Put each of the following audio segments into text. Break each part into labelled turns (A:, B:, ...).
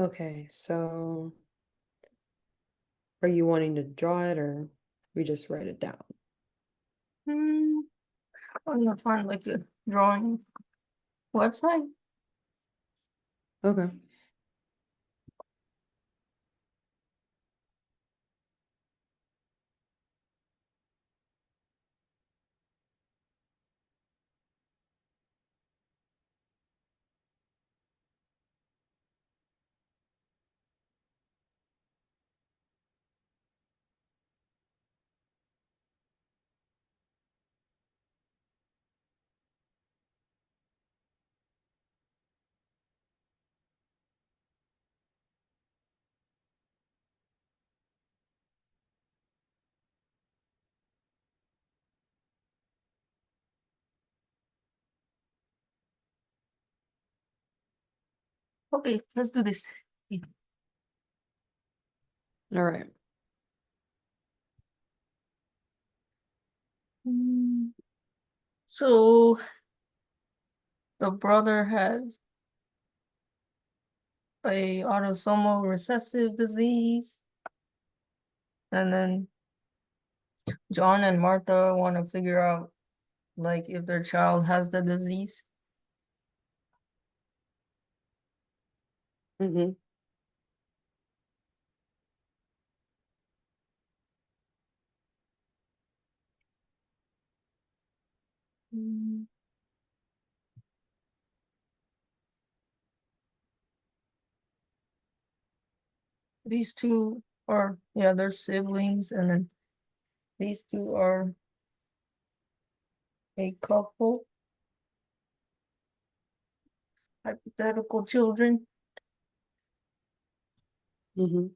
A: Okay, so are you wanting to draw it or we just write it down?
B: Hmm, I'm gonna find like a drawing website.
A: Okay.
B: Okay, let's do this.
A: All right.
B: Hmm, So the brother has a autosomal recessive disease, and then John and Martha want to figure out like if their child has the disease.
A: Mm-hmm.
B: Hmm, These two are, yeah, they're siblings, and then these two are a couple, hypothetical children.
A: Mm-hmm.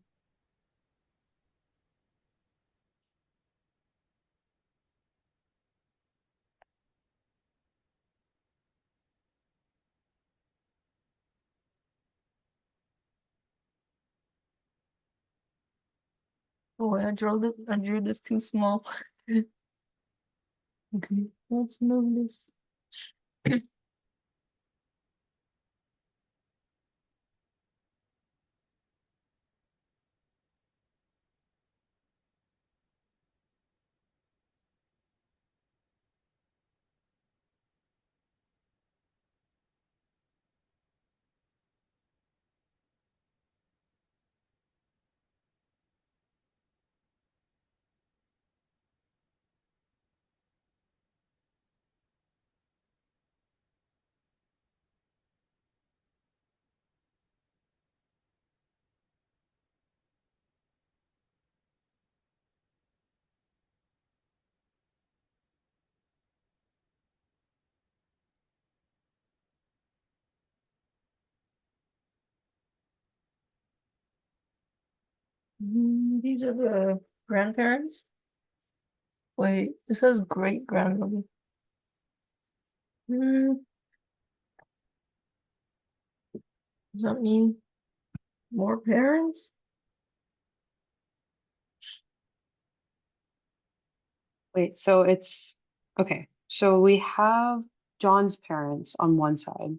B: Oh, I drew this too small. Okay, let's move this. These are the grandparents. Wait, it says great grandmother. Does that mean more parents?
A: Wait, so it's okay. So we have John's parents on one side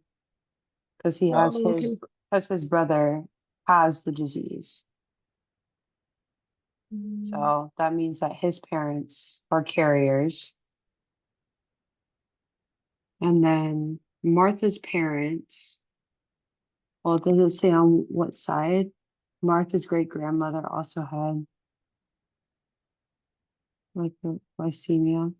A: because he has
B: Oh,
A: his
B: okay.
A: because his brother has the disease.
B: Mm,
A: So that means that his parents are carriers. And then Martha's parents, well, it doesn't say on what side. Martha's great grandmother also had like the lymphemia.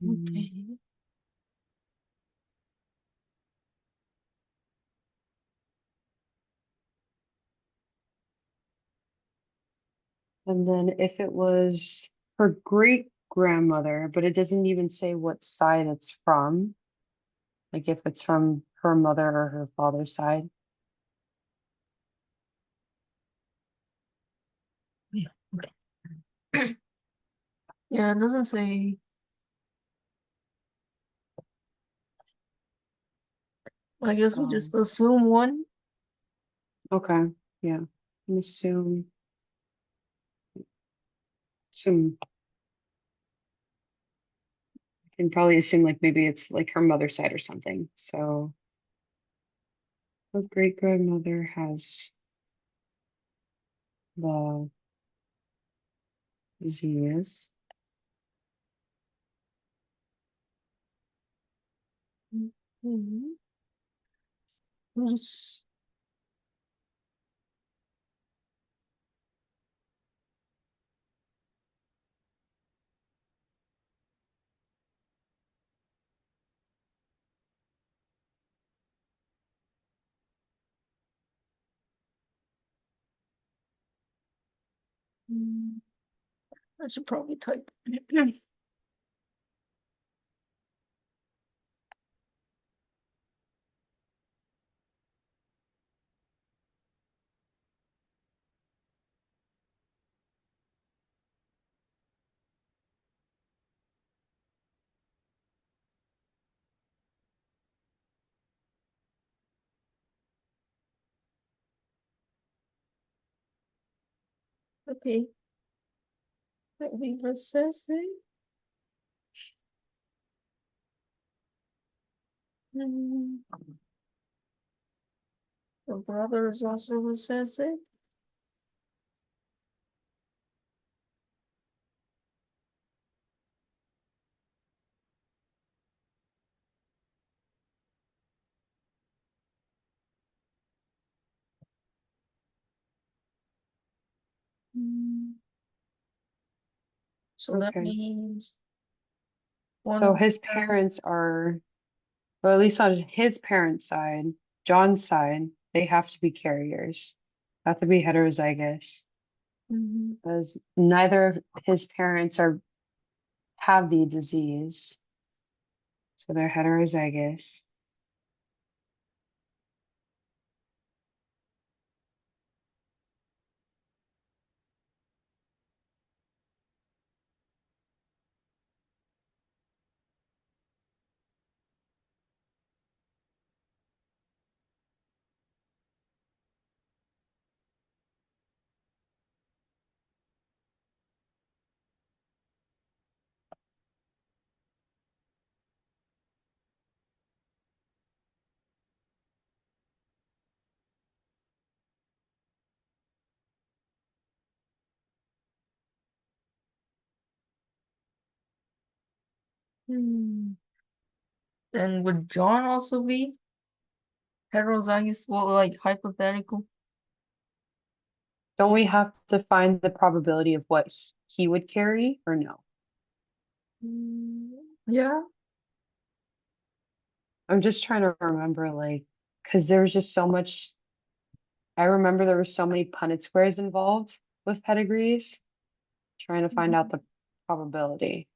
A: Mm.
B: Okay.
A: And then if it was her great grandmother, but it doesn't even say what side it's from, like if it's from her mother or her father's side.
B: Yeah. Okay. Yeah, it doesn't say. I guess we
A: So,
B: just assume one.
A: okay, yeah. I'm assume, can probably assume like maybe it's like her mother's side or something. So her great grandmother has the disease.
B: Mhm. Yes. Mm, I should probably type. Okay, let me process it. Mm, the brother is also recessive. Mm, so that
A: Okay.
B: means one
A: So
B: of the
A: his
B: parents.
A: parents are, or at least on his parents' side, John's side, they have to be carriers. Have to be heterozygous,
B: Mhm.
A: as neither of his parents are have the disease. So they're heterozygous.
B: Hmm. Then would John also be heterozygous? Well, like hypothetical.
A: Don't we have to find the probability of what he would carry or no?
B: Yeah.
A: I'm just trying to remember, like, because there was just so much. I remember there were so many Punnett squares involved with pedigrees, trying to find out
B: Mhm.
A: the probability.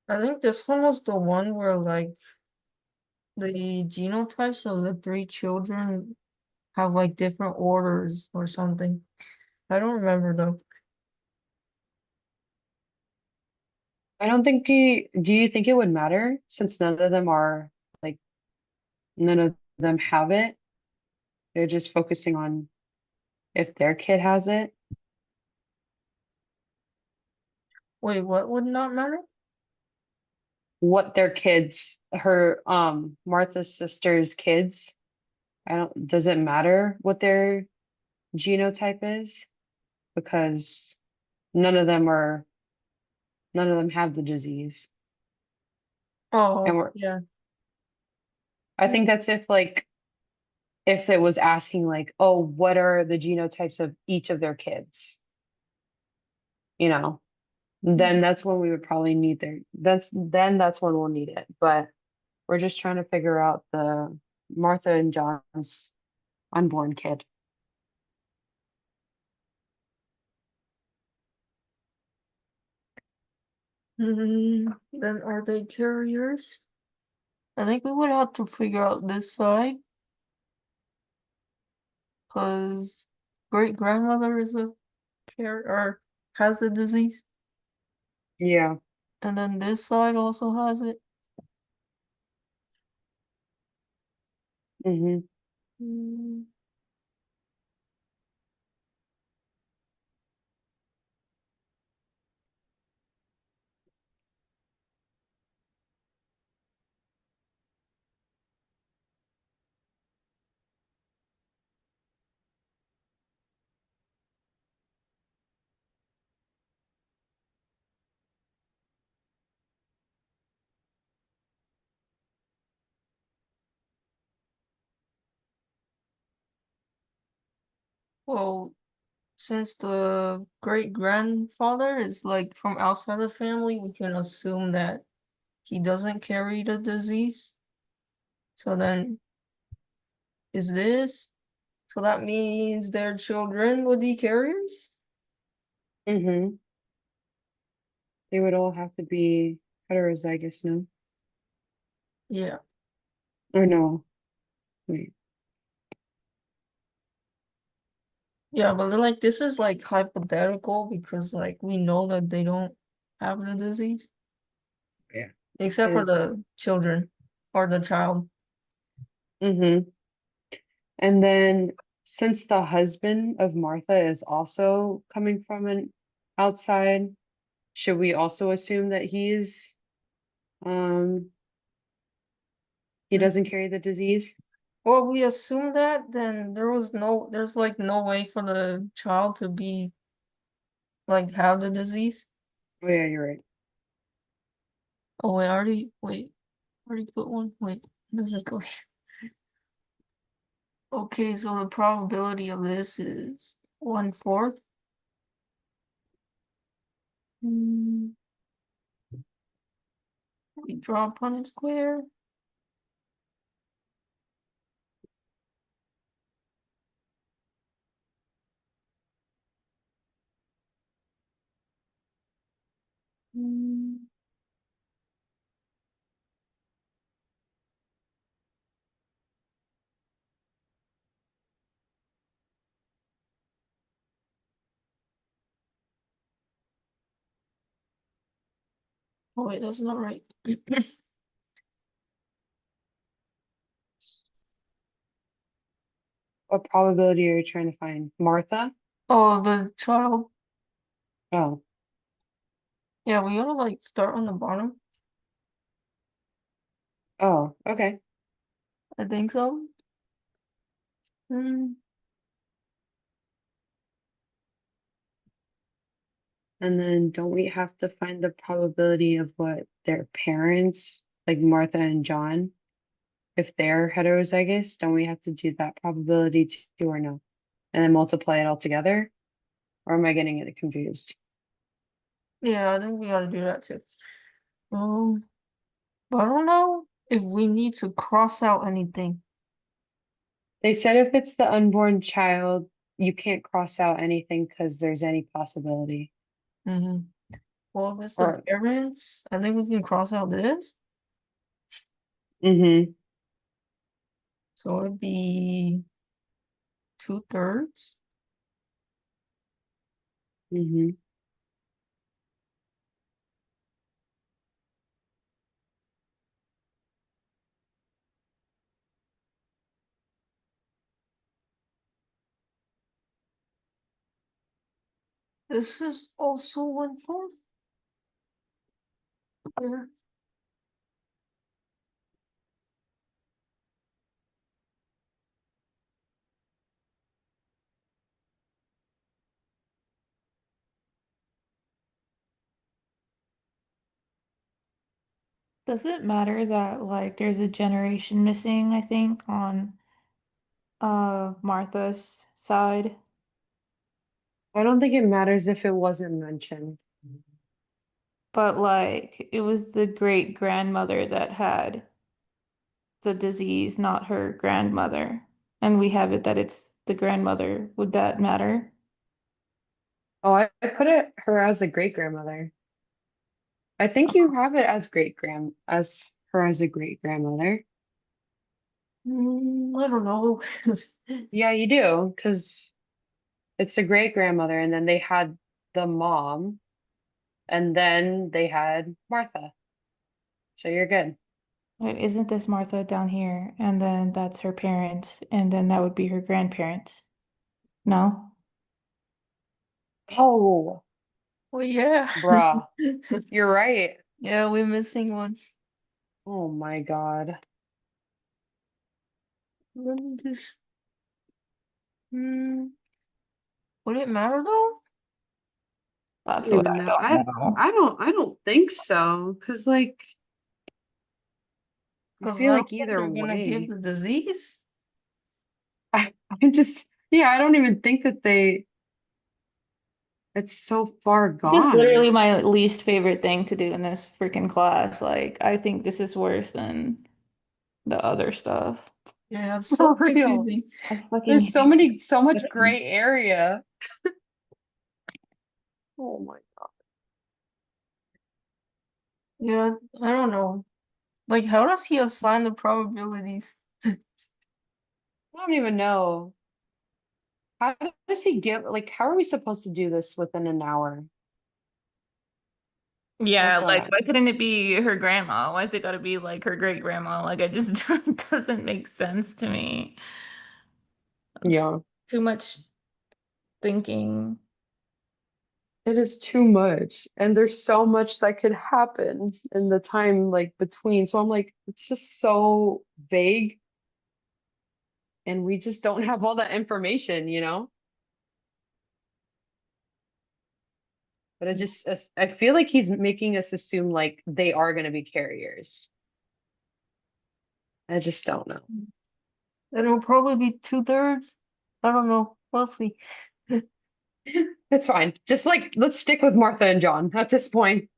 B: I think this one was the one where like the genotypes of the three children have like different orders or something. I don't remember though.
A: I don't think do you think it would matter since none of them are like none of them have it? They're just focusing on if their kid has it.
B: Wait, what would not matter?
A: What their kids, her Martha's sister's kids. I don't, does it matter what their genotype is? Because none of them are none of them have the disease. And
B: Oh,
A: we're
B: yeah.
A: I think that's if like if it was asking like, oh, what are the genotypes of each of their kids? You know, then that's when we would probably need that's when we'll need it. But we're just trying to figure out the Martha and John's unborn kid.
B: Then are they carriers? I think we would have to figure out this side because great grandmother is a carrier or has the disease,
A: Yeah.
B: and then this side also has it.
A: Hmm.
B: Mm, Well, since the great grandfather is like from outside the family, we can assume that he doesn't carry the disease. So then, is this? So that means their children would be carriers?
A: Mm-hmm. They would all have to be heterozygous, no?
B: Yeah.
A: Or no? Wait.
B: Yeah, but like this is like hypothetical because like we know that they don't have the disease,
A: Yeah.
B: except
A: It
B: for
A: is.
B: the children or the child.
A: Mm-hmm. And then since the husband of Martha is also coming from an outside, should we also assume that um he
B: Mm.
A: doesn't carry the disease?
B: Well, if we assume that, then there's like no way for the child to be like have the disease.
A: Oh yeah, you're right.
B: Oh wait, already put one. Wait, let's just go here. Okay, so the probability of this is 1/4. Mm, we draw a Punnett square. Mm, oh wait, that's not right.
A: What probability are you trying to find? Martha?
B: Oh, the child.
A: Oh,
B: Yeah, we gotta like start on the bottom.
A: oh, okay.
B: I think so. Mm,
A: And then don't we have to find the probability of what their parents, like Martha and John, if they're heterozygous, don't we have to do that probability too or no? And then multiply it all together? Or am I getting it confused?
B: yeah, I think we gotta do that too. Um, but I don't know if we need to cross out anything.
A: They said if it's the unborn child, you can't cross out anything because there's any possibility.
B: Mm-hmm. Well, if it's the
A: Or,
B: parents, I think we can cross out this.
A: mm-hmm,
B: So it'd be 2/3.
A: mm-hmm.
B: This is also 1/4. Yeah.
C: Does it matter that like there's a generation missing, I think, on Martha's side?
A: I don't think it matters if it wasn't mentioned.
C: But like it was the great grandmother that had the disease, not her grandmother. And we have it that it's the grandmother. Would that matter?
A: Oh, I put it her as a great grandmother. I think you have it as as her as a great grandmother.
B: I don't know.
A: Yeah, you do, because it's the great grandmother, and then they had the mom, and then they had Martha. So you're good.
C: Wait, isn't this Martha down here? And then that's her parents, and then that would be her grandparents. No?
A: Oh,
B: Well, yeah.
A: bruh, you're right.
B: Yeah, we're missing one.
A: Oh my God.
B: Let me just. Would it matter though?
A: I
C: That's
A: don't
C: what
A: even
C: I
A: know.
C: don't know.
A: I don't think so. Cause like I
B: Because
A: feel
B: I don't
A: like
B: think
A: either
B: they're gonna give
A: way.
B: the disease.
A: I'm just Yeah, I don't even think that it's so far
C: This is
A: gone.
C: literally my least favorite thing to do in this freaking class. Like, I think this is worse than the other stuff.
B: Yeah, it's
A: For
B: so
A: real.
B: confusing.
C: I fucking
A: There's so
C: hate
A: many,
C: this
A: so much
C: question.
A: gray area. Oh my God.
B: Yeah, I don't know. Like, how does he assign the probabilities?
A: I don't even know. How does he give, like, how are we supposed to do this within an hour?
C: Yeah,
A: That's what
C: like
A: I,
C: why couldn't it be her grandma? Why is it gotta be like her great grandma? Like it just doesn't make sense to me. It's
A: yeah,
C: too much thinking.
A: it is too much. And there's so much that could happen in the time like between. So I'm like, it's just so vague and we just don't have all that information, you know? But I feel like he's making us assume like they are going to be carriers. I just don't know.
B: It'll probably be 2/3. I don't know. We'll see.
A: It's fine. Just like let's stick with Martha and John at this point.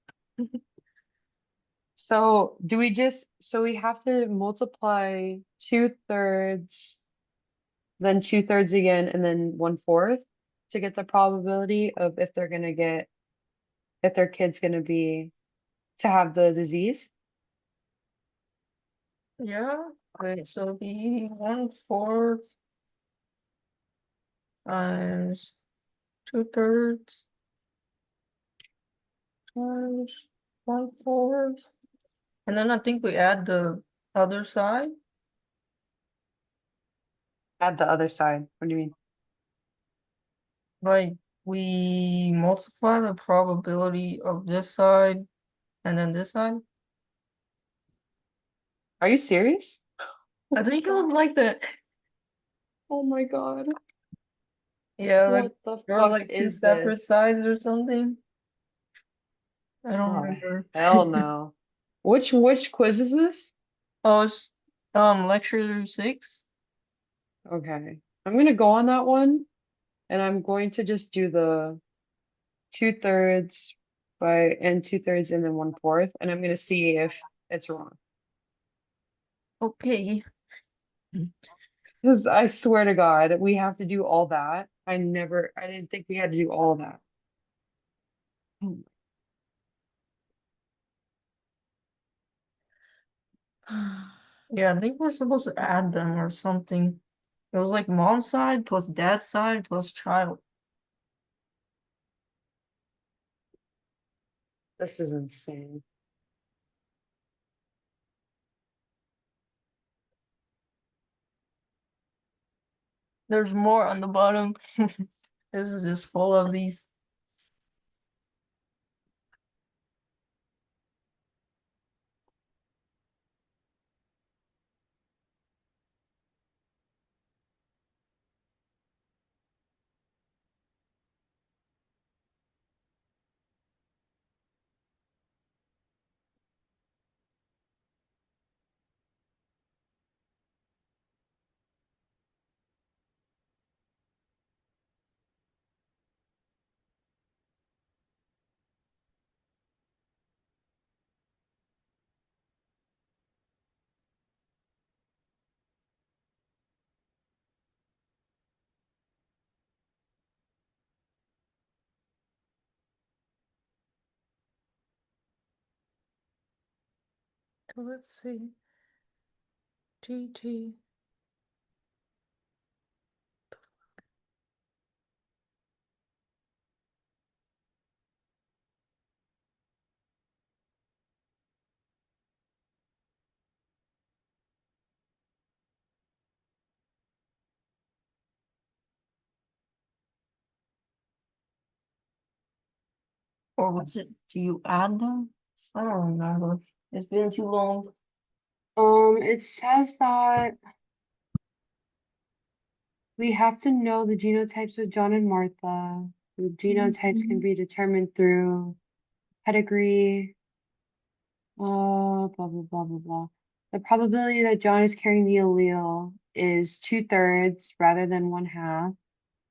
A: So so we have to multiply 2/3, then 2/3 again, and then 1/4 to get the probability of if they're gonna get if their kid's gonna be to have the disease.
B: Yeah. Wait, so it'll be 1/4 times 2/3 times 1/4. And then I think we add the other side.
A: Add the other side. What do you mean?
B: Like we multiply the probability of this side and then this side.
A: Are you serious?
B: I think it was like that.
A: Oh my God.
B: Yeah, like
A: What the
B: there was
A: fuck
B: like two
A: is
B: separate
A: this?
B: sides or something. I don't
A: Oh,
B: remember.
A: hell no. Which quiz is this?
B: Oh, it's lecture 6.
A: Okay. I'm gonna go on that one and I'm going to just do the 2/3 and 2/3 and then 1/4 and I'm gonna see if it's wrong.
B: Okay.
A: Because I swear to God, we have to do all that. I didn't think we had to do all that. Oh,
B: Yeah, I think we're supposed to add them or something. It was like mom's side plus dad's side plus child.
A: this is insane.
B: There's more on the bottom. This is just full of these. Let's see. GG. Or was it, do you add them? I don't remember. It's been too long.
A: It says that we have to know the genotypes of John and Martha. The genotypes can be determined through pedigree, blah, blah, blah, blah, blah. The probability that John is carrying the allele is 2/3 rather than 1/2.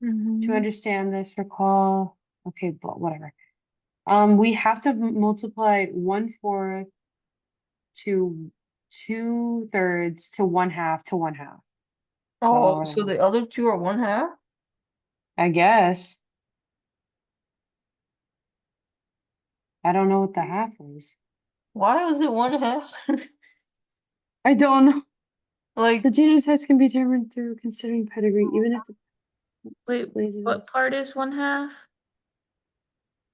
A: To
C: Mhm.
A: understand this, recall, okay, but whatever. We have to multiply 1/4 to 2/3 to 1/2 to 1/2.
B: Oh, so
A: So
B: the other two are 1/2?
A: I guess. I don't know what the half is.
B: Why was it 1/2?
A: I don't know.
B: Like,
A: The genotypes can be determined through considering pedigree, even if the
C: Wait,
A: slated
C: what
A: is.
C: part is 1/2?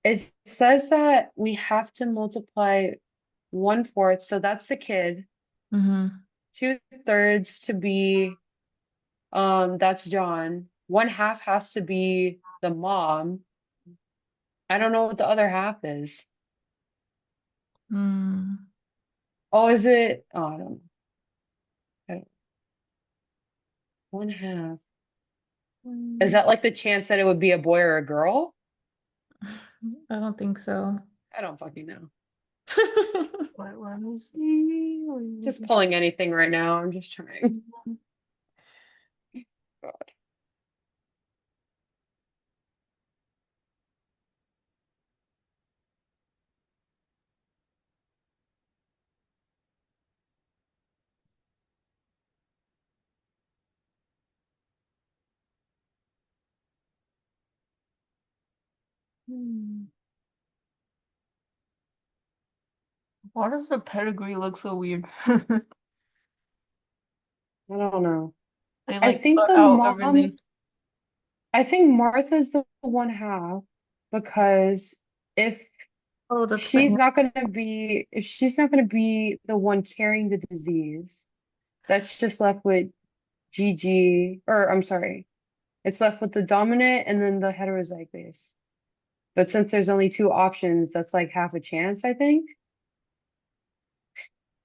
A: It says that we have to multiply 1/4, so that's the kid.
C: Mm-hmm.
A: 2/3 to be, that's John. 1/2 has to be the mom. I don't know what the other half is.
C: Mm.
A: Oh, is it? Oh, I don't know. 1/2. Is that like the chance that it would be a boy or a girl?
C: I don't think so.
A: I don't fucking know.
B: let me see.
A: Just pulling anything right now. I'm just trying. God.
B: Hmm. Why does the pedigree look so weird?
A: I don't know.
B: They
A: I
B: like
A: think
B: cut
A: the
B: out
A: mom,
B: everything.
A: I think Martha's the 1/2 because if
C: Oh, that's the
A: she's not going to be, if she's not going to be the one carrying the disease, that's just left with Gigi, or I'm sorry, it's left with the dominant and then the heterozygous. But since there's only two options, that's like half a chance, I think.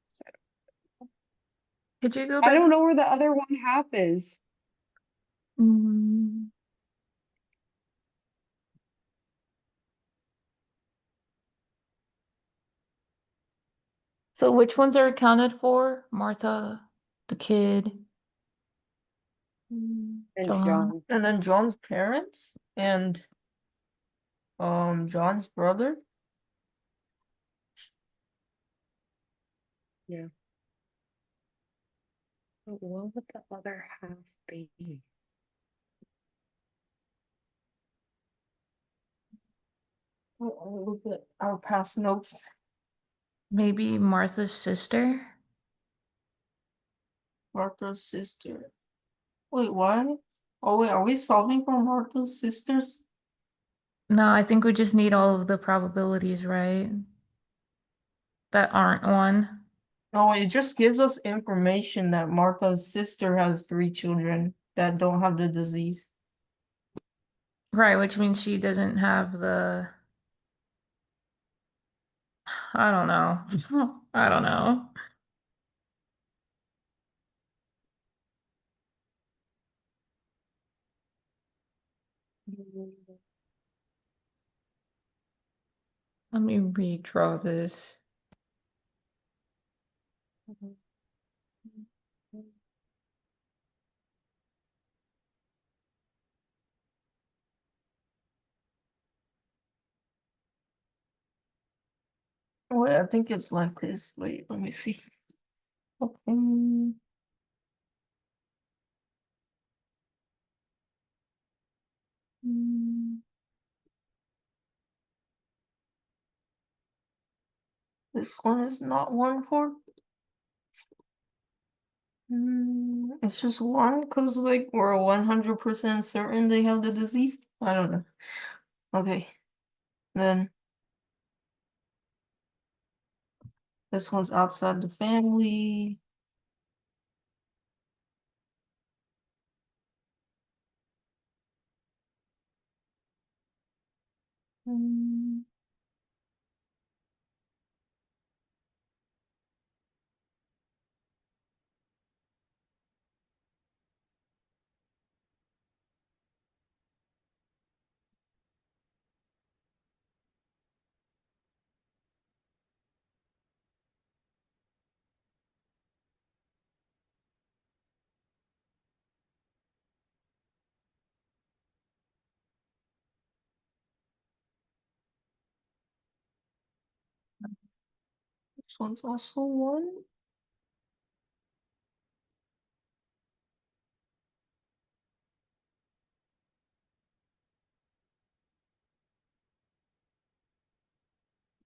A: So,
C: Could you go
A: I
C: back?
A: don't know where the other 1/2 is.
C: Mm. So which ones are accounted for? Martha, the kid,
A: And
C: John.
A: John.
B: And then John's parents and John's brother.
A: Yeah. But what would the other half be?
B: Look at our past notes.
C: Maybe Martha's sister?
B: Martha's sister. Wait, what? Oh wait, are we solving for Martha's sisters?
C: No, I think we just need all of the probabilities, right? That aren't one.
B: No, it just gives us information that Martha's sister has 3 children that don't have the disease.
C: Right, which means she doesn't have the, I don't know. I don't know. Let me redraw this.
B: Wait, I think it's like this. Wait, let me see. Okay. Mm, This one is not 1/4. It's just one because like we're 100% certain they have the disease. I don't know. Okay, then this one's outside the family. Mm, This one's also 1.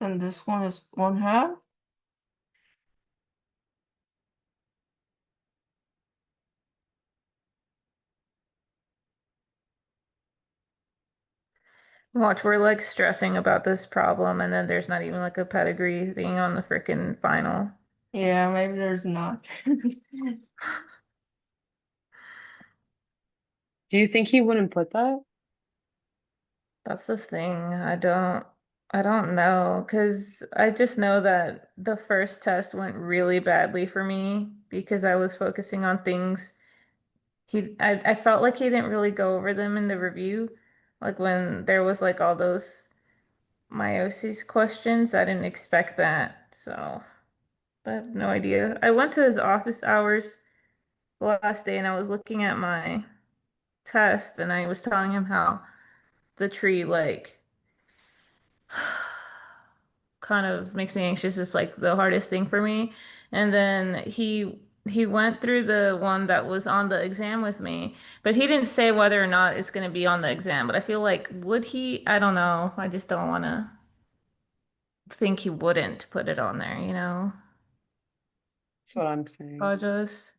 B: And this one is 1/2.
C: Watch, we're like stressing about this problem, and then there's not even like a pedigree thing on the freaking final.
B: Yeah, maybe there's not.
A: Do you think he wouldn't put that?
C: That's the thing. I don't know, because I just know that the first test went really badly for me because I was focusing on things I felt like he didn't really go over them in the review. Like when there was like all those meiosis questions, I didn't expect that. So I have no idea. I went to his office hours the last day and I was looking at my test and I was telling him how the tree like kind of makes me anxious. It's like the hardest thing for me. And then he went through the one that was on the exam with me, but he didn't say whether or not it's going to be on the exam. But I feel like would he? I don't know. I just don't want to think he wouldn't put it on there, you know?
A: That's what I'm saying.
C: Apologize.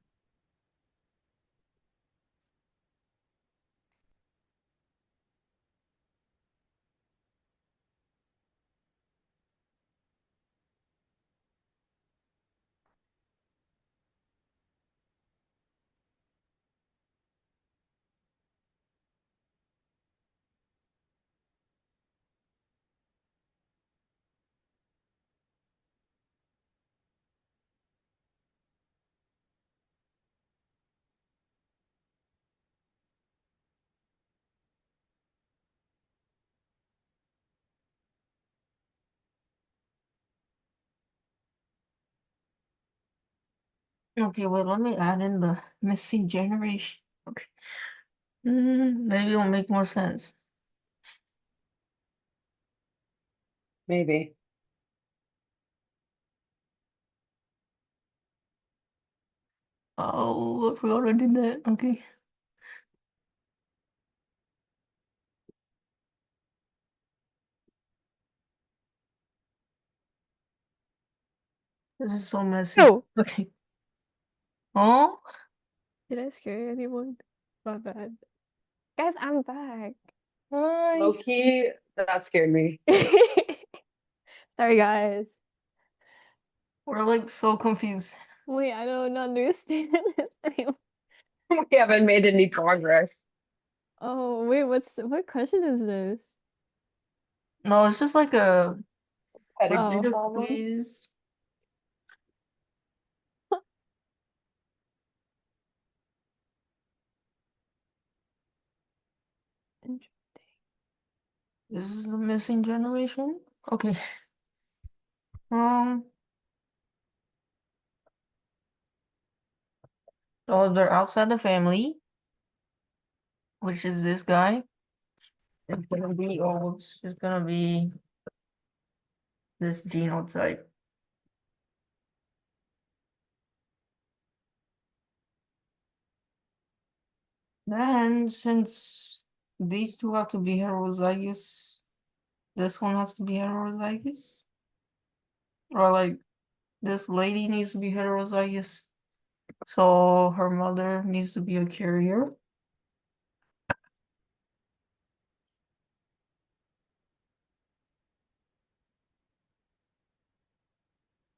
B: Okay, well, let me add in the missing generation. Okay. Maybe it'll make more sense.
A: Maybe.
B: Oh, I forgot I did that. Okay. This is so messy.
D: No.
B: Okay. Oh,
D: Did I scare anyone? My bad. Guys, I'm back.
B: hi.
A: Low key, that scared me.
D: Sorry, guys.
B: We're like so confused.
D: Wait, I don't understand this anymore.
A: We haven't made any progress.
D: Oh, wait, what question is this?
B: No, it's just like a
A: Pedigree
D: Oh.
A: problem.
B: quiz. This is the missing generation. Okay. Um, so they're outside the family, which is this guy. It's gonna be, oh, it's gonna be this genotype. Then, since these two have to be heterozygous, this one has to be heterozygous. Or like this lady needs to be heterozygous. So her mother needs to be a carrier.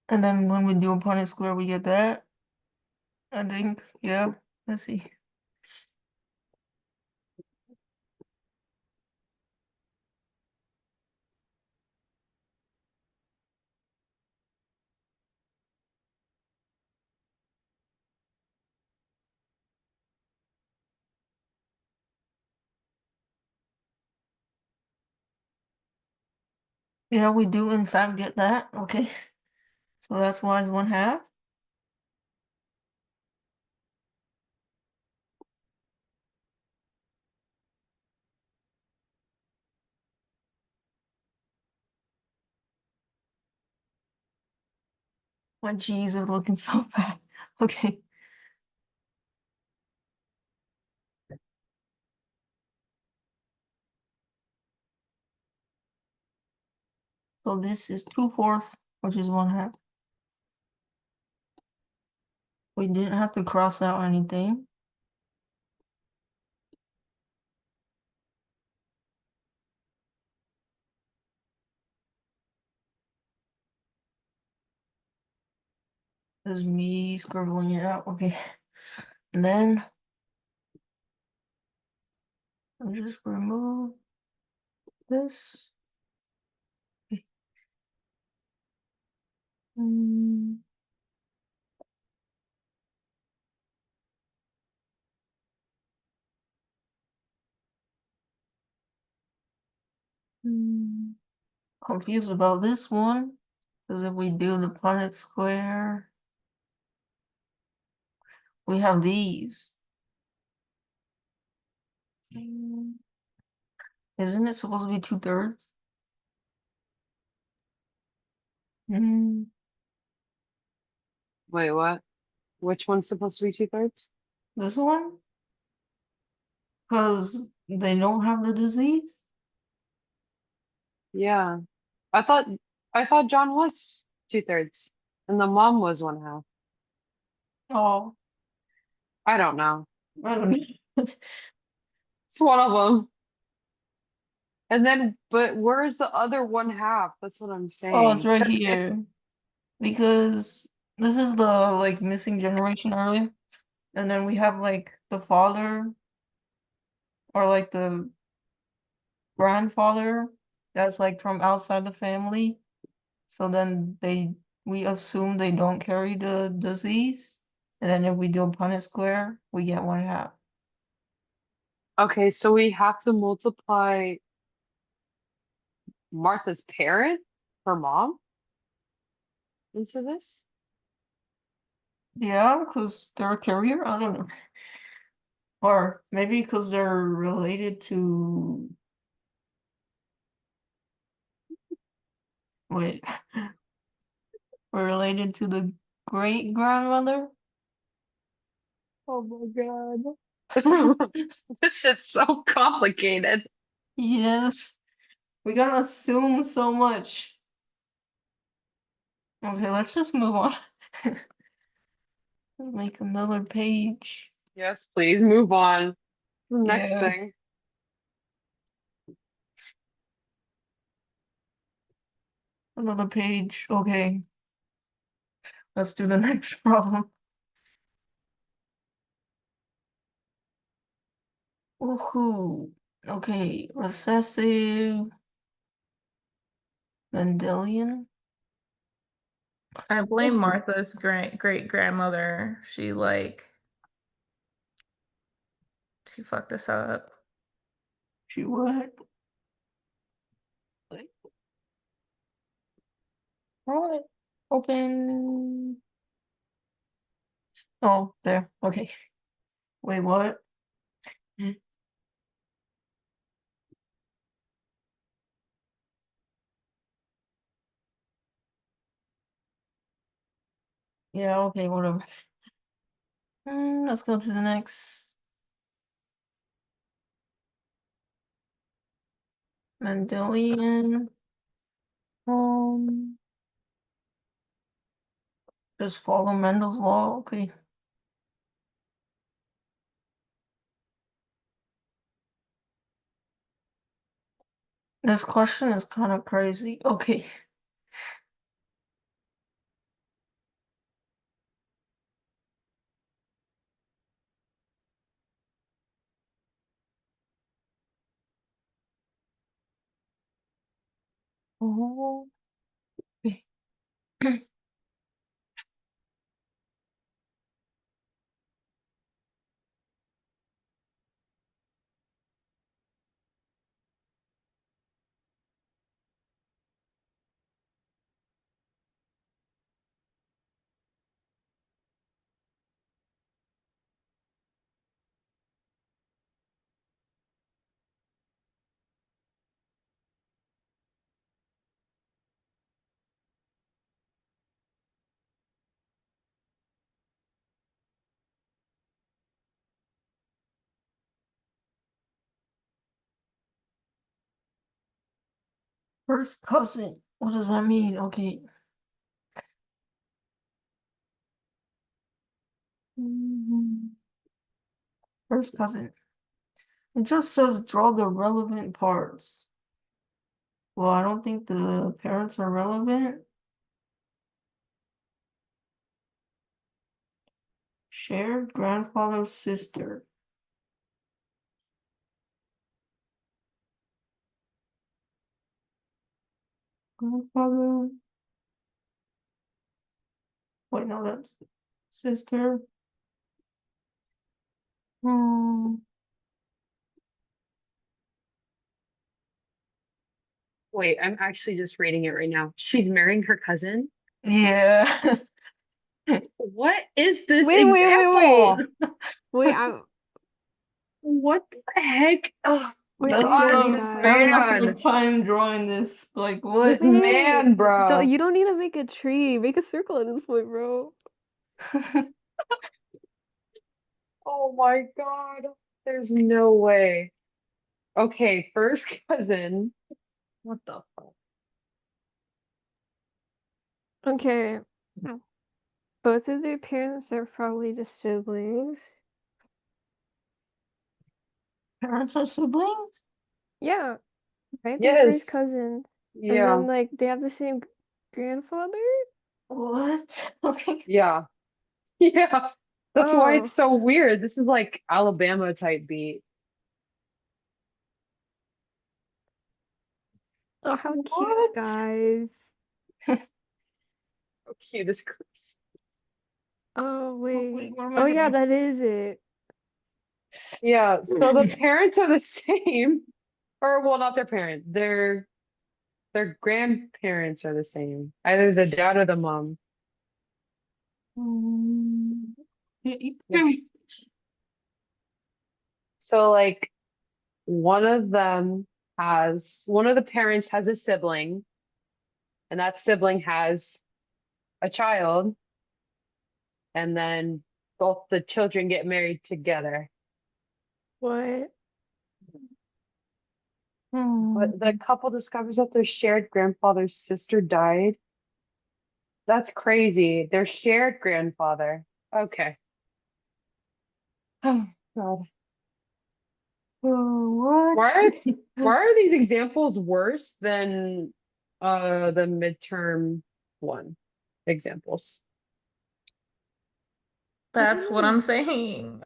B: And then when we do a Punnett square, we get that. I think, yeah. Let's see. Yeah, we do in fact get that. Okay. So that's why it's 1/2. My G's are looking so bad. Okay. So this is 2/4, which is 1/2. We didn't have to cross out anything. This is me scribbling it out. Okay. And then I'll just remove this. Okay. Mm. Confused about this one, because if we do the Punnett square, we have these. Isn't it supposed to be 2/3?
A: Wait, what? Which one's supposed to be 2/3?
B: This one? Because they don't have the disease?
A: Yeah. I thought I thought John was 2/3 and the mom was 1/2.
B: Oh,
A: I don't know.
B: I don't know.
A: It's one of them. And then, but where's the other 1/2? That's what I'm
B: Oh, it's
A: saying.
B: right
A: 'Cause
B: here. Because this is the like missing generation earlier. And then we have like the father or like the grandfather that's like from outside the family. So then we assume they don't carry the disease. And then if we do a Punnett square, we get 1/2.
A: Okay, so we have to multiply Martha's parent, her mom, into this?
B: Yeah, because they're a carrier? I don't know. Or maybe because they're related to wait, we're related to the great grandmother?
A: Oh my God. This shit's so complicated.
B: Yes. We gotta assume so much. Okay, let's just move on. Let's make another page.
A: Yes, please move on. The next
B: Yeah,
A: thing.
B: another page. Okay, let's do the next problem. Woohoo. Okay, recessive Mendelian.
C: I blame
B: This-
C: Martha's great grandmother. She fucked us up.
B: She what? Wait, what? Open. Oh, there. Okay. Wait, what? Mm. Yeah, okay, whatever. Let's go to the next. Mendelian. Um, just follow Mendel's law. Okay. This question is kind of crazy. Okay. Oh, okay. First cousin. What does that mean? Okay. First cousin. It just says draw the relevant parts. Well, I don't think the parents are relevant. Shared grandfather's sister. Grandfather. Wait, no, that's sister. Hmm.
A: Wait, I'm actually just reading it right now. She's marrying her cousin.
B: Yeah.
A: What is this
D: Wait, wait, wait,
A: example?
D: Wait, I'm
A: What the heck? Oh,
D: wait,
B: That's
D: hold
B: why
A: God,
D: on,
B: I'm
A: this
B: staring at my
A: man.
B: time drawing this. Like, what?
A: This man, bro.
D: You don't need to make a tree. Make a circle at this point, bro.
A: Oh my God. There's no way. Okay, first cousin. What the fuck?
D: Okay. Both of their parents are probably just siblings.
B: Parents are siblings?
D: Yeah, right? They're first
A: Yes.
D: cousins. And
A: Yeah.
D: then like they have the same grandfather?
B: What? Okay.
A: Yeah. Yeah. That's why
D: Oh.
A: it's so weird. This is like Alabama type beat.
D: Oh, how cute,
B: What?
D: guys.
A: How cute is Chris?
D: Oh,
B: Oh,
D: wait.
B: wait, where am I
D: Oh, yeah,
B: getting?
D: that is it.
A: Yeah, so the parents are the same. Or well, not their parent. Their grandparents are the same. Either the dad or the mom.
B: Mm,
A: Yeah. So like one of the parents has a sibling, and that sibling has a child, and then both the children get married together.
D: What?
A: But the couple discovers that their shared grandfather's sister died. That's crazy. Their shared grandfather. Okay. Oh God.
B: What?
A: Why are these examples worse than the midterm one examples?
C: That's what I'm
D: Mm.
C: saying.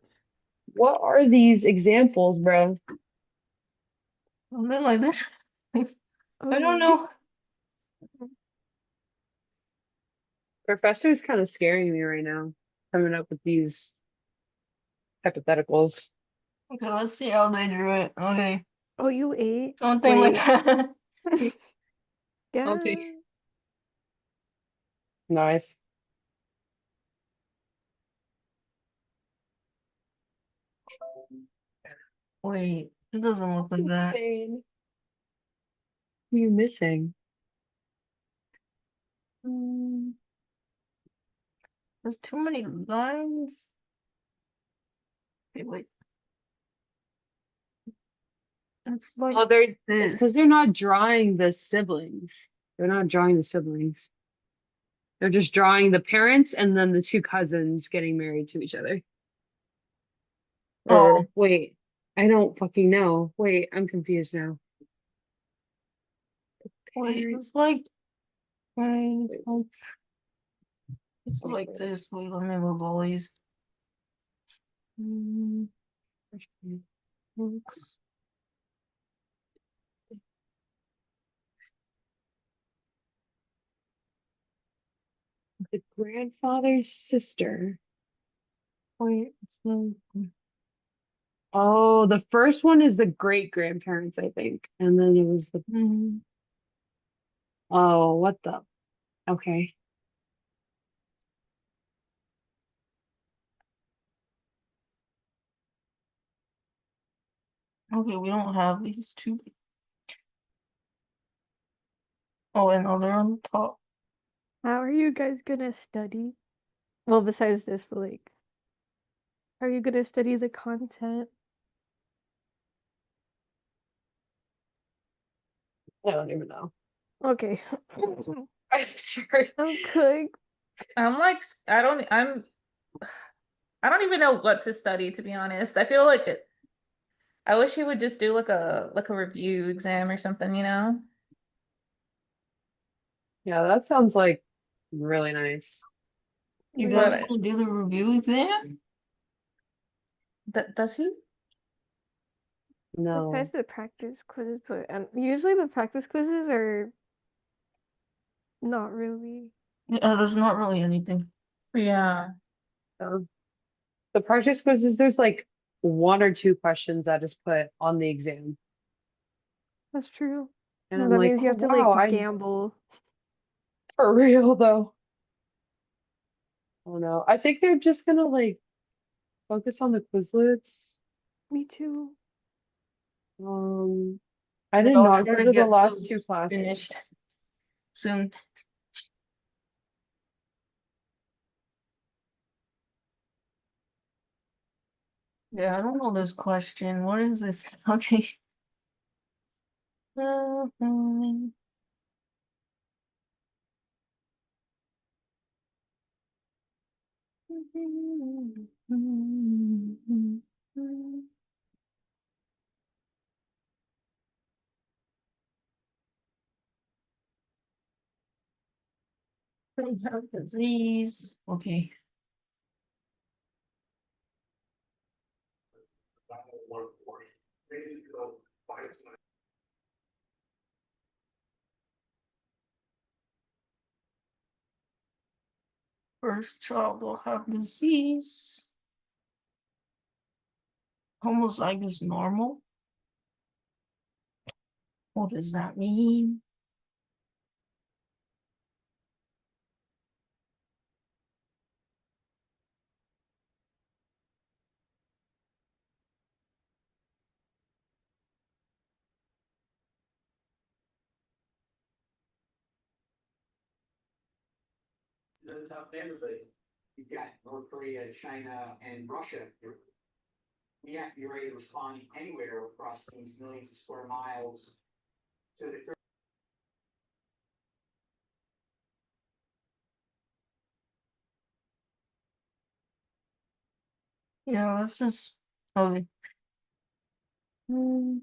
A: What are these examples, bro?
B: Something like this. I don't
D: Oh.
B: know.
A: Professor's kind of scaring me right now, coming up with these hypotheticals.
B: Okay, let's see how they drew it. Okay.
D: Oh, you ate?
B: Something like
D: Wait.
B: that. Okay.
D: Yeah.
A: Nice.
B: Wait, it doesn't look like that.
A: Insane. What are you missing?
B: Mm, there's too many lines. Okay, wait. It's like
A: Oh, it's because
B: this.
A: they're not drawing the siblings. They're not drawing the siblings. They're just drawing the parents and then the two cousins getting married to each other.
B: Oh,
A: Or wait, I don't fucking know. Wait, I'm confused now.
B: wait,
A: Parent-
B: it's like, wait, it's
A: wait,
B: like
A: wait,
B: this. Wait, let me move all these. Mm,
A: wait.
B: looks.
A: The grandfather's sister.
B: Wait, it's like.
A: Oh, the first one is the great grandparents, I think. And then it was the,
B: Mm,
A: oh, what the? Okay.
B: okay, we don't have these two. Oh, and oh, they're on the top.
D: How are you guys gonna study? Well, besides this, but like, how are you gonna study the content?
A: I don't even know.
D: Okay.
A: I'm sorry.
D: I'm good.
C: I'm like, I don't even know what to study, to be honest. I feel like I wish he would just do like a review exam or something, you know?
A: Yeah, that sounds like really nice.
B: You
D: Yeah.
B: guys
C: But
B: want to do the review exam?
C: does he?
A: No.
D: Besides the practice quizzes, but usually the practice quizzes are not really.
B: Yeah, there's not really anything.
C: Yeah.
A: Um, the practice quizzes, there's like one or two questions that is put on the exam.
D: That's true.
A: And
D: Well,
A: I'm
D: that
A: like,
D: means you
A: oh
D: have to like
A: wow, I
D: gamble.
A: for real though. Oh no. I think they're just gonna like focus on the Quizlets.
D: Me too.
A: I
B: But
A: did
B: I'll
A: not
B: try
A: go
B: to
A: to the
B: get
A: last two
B: those finished
A: classes.
B: soon. Yeah, I don't know this question. What is this? Okay. They have disease. Okay. First child will have disease. Homozygous normal. What does that mean?
E: The top neighborhood. You've got North Korea, China, and Russia. You have to be ready to respond anywhere across these millions of square miles. So that
B: Yeah, let's just okay. Hmm,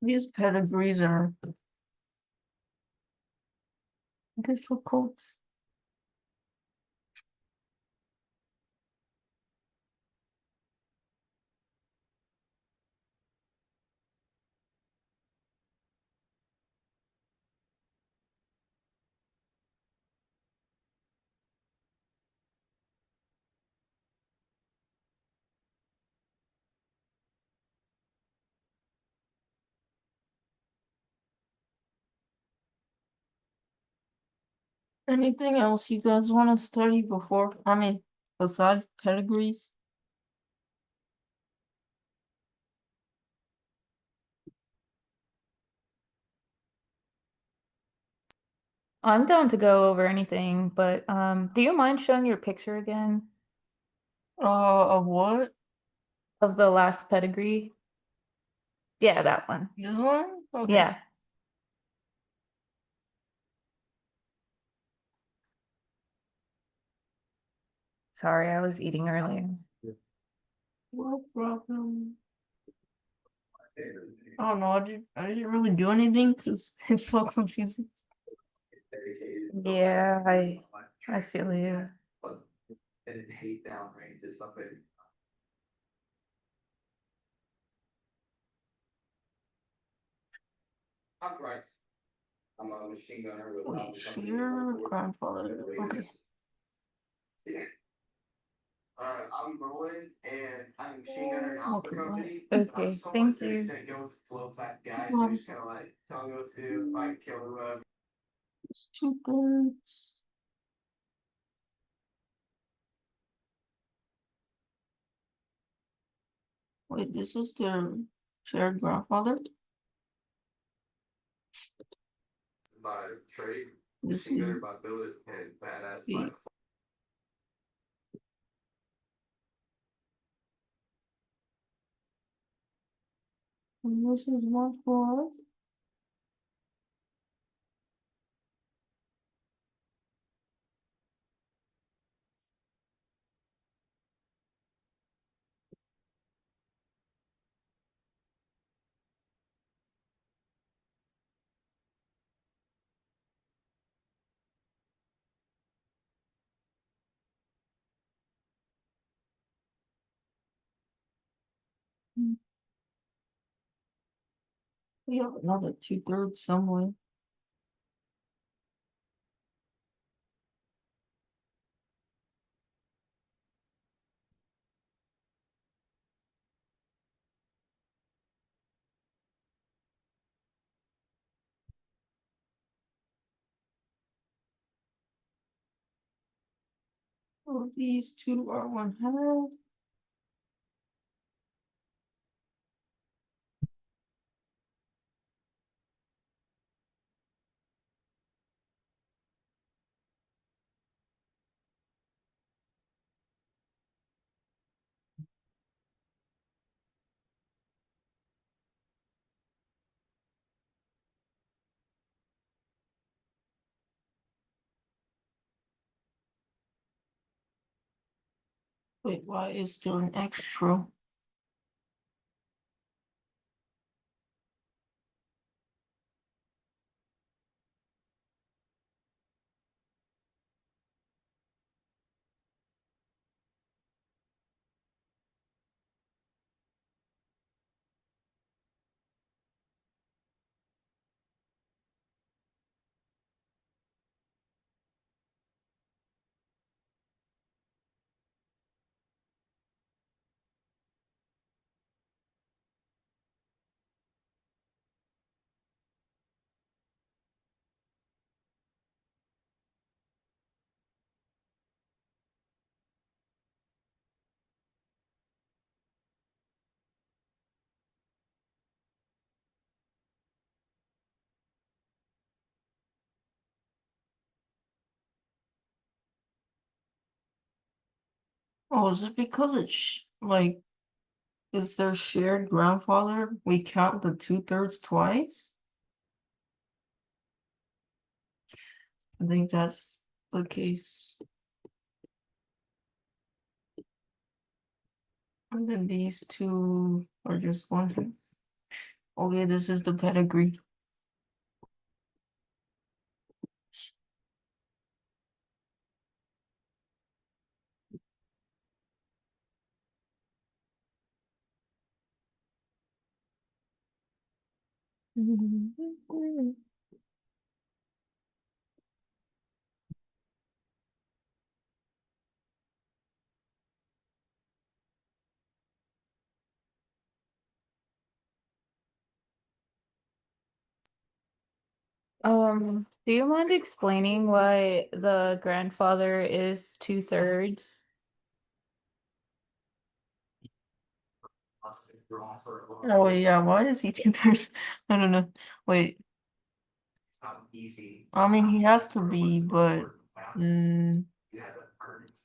B: these pedigrees are difficult. Anything else you guys want to study before? I mean, besides pedigrees?
C: I'm down to go over anything, but do you mind showing your picture again
B: Of what?
C: of the last pedigree? Yeah, that one.
B: This one? Okay.
C: Yeah. Sorry, I was eating earlier.
B: No problem. I don't know. I didn't really do anything because it's so confusing.
C: Yeah, I feel you.
E: and hate downrange is something. I'm Bryce. I'm a machine gunner with
B: Wait,
E: Alpha
B: so
E: Company.
B: your grandfather. Okay.
E: Yeah. I'm Roland, and I'm a machine gunner in Alpha
B: Okay.
E: Company. I'm
C: Okay,
E: somewhat
C: thank
E: 30
C: you.
E: go with the flow type guy, so just kind of like tell me what to do, like kill whoever.
B: Chickens. Wait, this is their shared grandfather?
E: By trade,
B: This
E: machine gunner
B: is
E: by billet, and badass by
B: the and this is one for We have another 2/3 somewhere. Oh, these two are 1/2. Wait, why is there an extra? Oh, is it because it's like, is their shared grandfather? We count the 2/3 twice? I think that's the case. And then these two are just 1/2. Okay, this is the pedigree.
C: Do you mind explaining why the grandfather is 2/3?
B: Oh yeah, why is he 2/3? I don't know. Wait,
E: It's not easy.
B: I mean he has to be, but mm,
E: You have an earnings.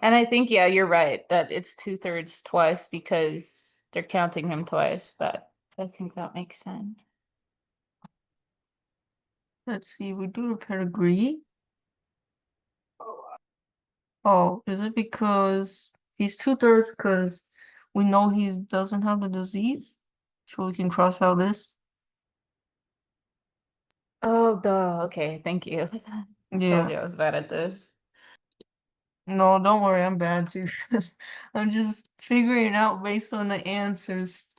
C: And I think, yeah, you're right, that it's 2/3 twice because they're counting him twice, but I think that makes sense.
B: let's see, we do the pedigree. Oh, is it because he's 2/3 because we know he doesn't have the disease? So we can cross out this?
C: Oh, duh. Okay, thank you. Told
B: Yeah.
C: you I was bad at this.
B: No, don't worry, I'm bad too. I'm just figuring out based on the answers.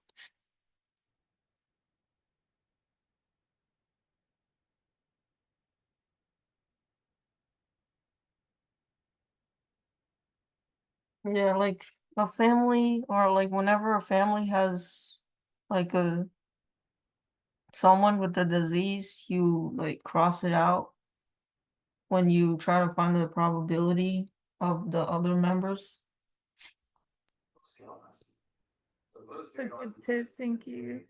B: Yeah, like a family or like whenever a family has like a someone with the disease, you like cross it out when you try to find the probability of the other members.
C: It's a good tip, thank you.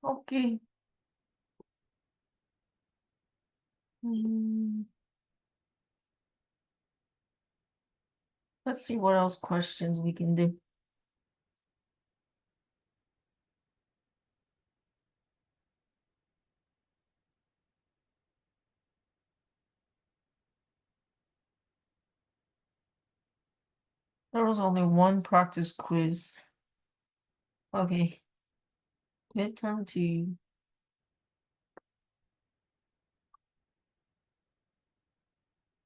B: Okay. Mm, let's see what else questions we can do. There was only one practice quiz. Okay. Midterm 2.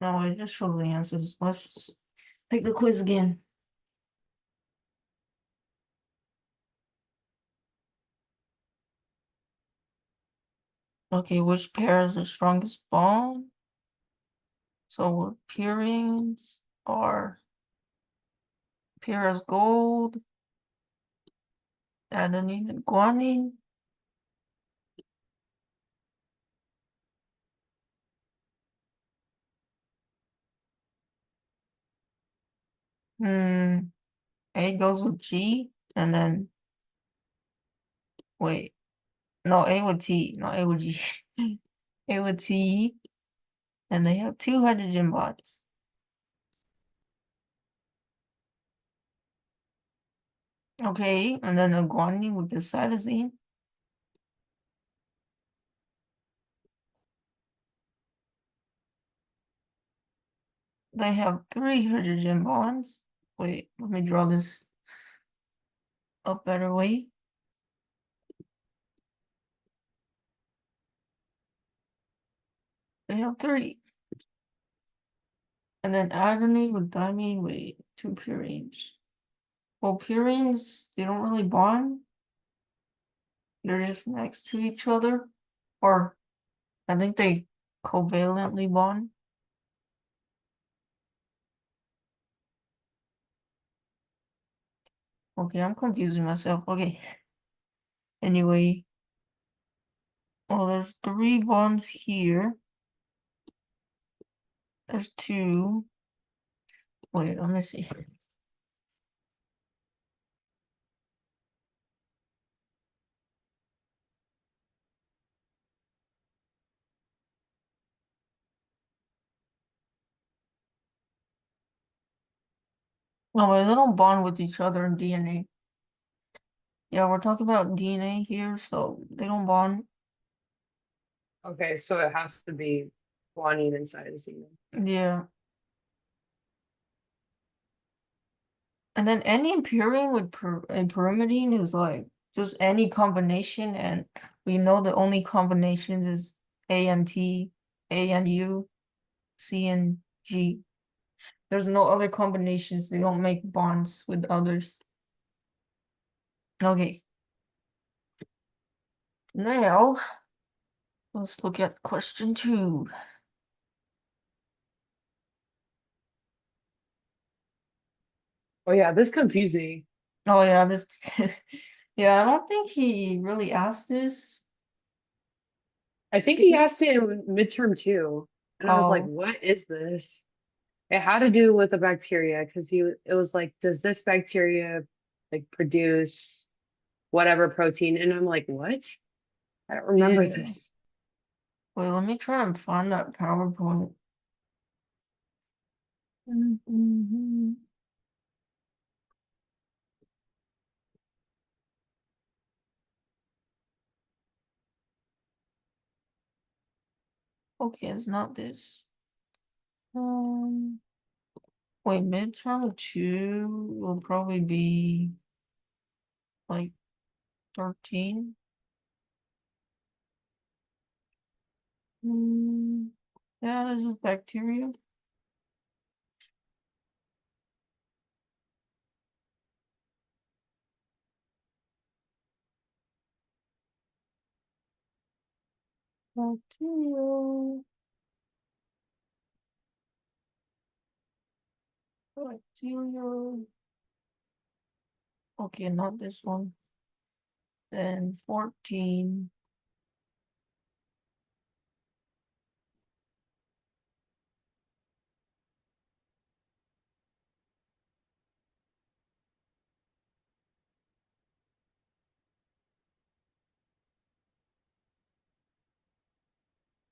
B: No, I just showed the answers. Let's just take the quiz again. Okay, which pair is the strongest bond? So purines are pure as gold, adenine and guanine. A goes with G, and then wait, no, A with T, not A with G. A with T, and they have 2 hydrogen bonds. Okay, and then a guanine with the cytosine. They have 3 hydrogen bonds. Wait, let me draw this a better way. They have 3. And then adenine with diamine, wait, 2 purines. Well, purines, they don't really bond. They're just next to each other. Or I think they covalently bond. Okay, I'm confusing myself. Okay. Anyway. Well, there's 3 bonds here. There's 2. Wait, let me see. No, but they don't bond with each other in DNA. Yeah, we're talking about DNA here, so they don't bond.
A: Okay, so it has to be guanine and cytosine.
B: Yeah. And then any purine with pyrimidine is like just any combination, and we know the only combinations is A and T, A and U, C and G. There's no other combinations. They don't make bonds with others. Okay. Now, let's look at question 2.
A: Oh yeah, this confused me.
B: Oh yeah, this yeah, I don't think he really asked this.
A: I think he asked it in midterm too, and I was like,
B: Oh,
A: "What is this?" It had to do with a bacteria because it was like, "Does this bacteria like produce whatever protein?" And I'm like, "What? I don't remember
B: yeah.
A: this."
B: Wait, let me try and find that PowerPoint. Mhm. Okay, it's not this. Um, Wait, midterm 2 will probably be like 13. Yeah, this is bacteria. Bacteria. Bacteria. Okay, not this one. Then 14.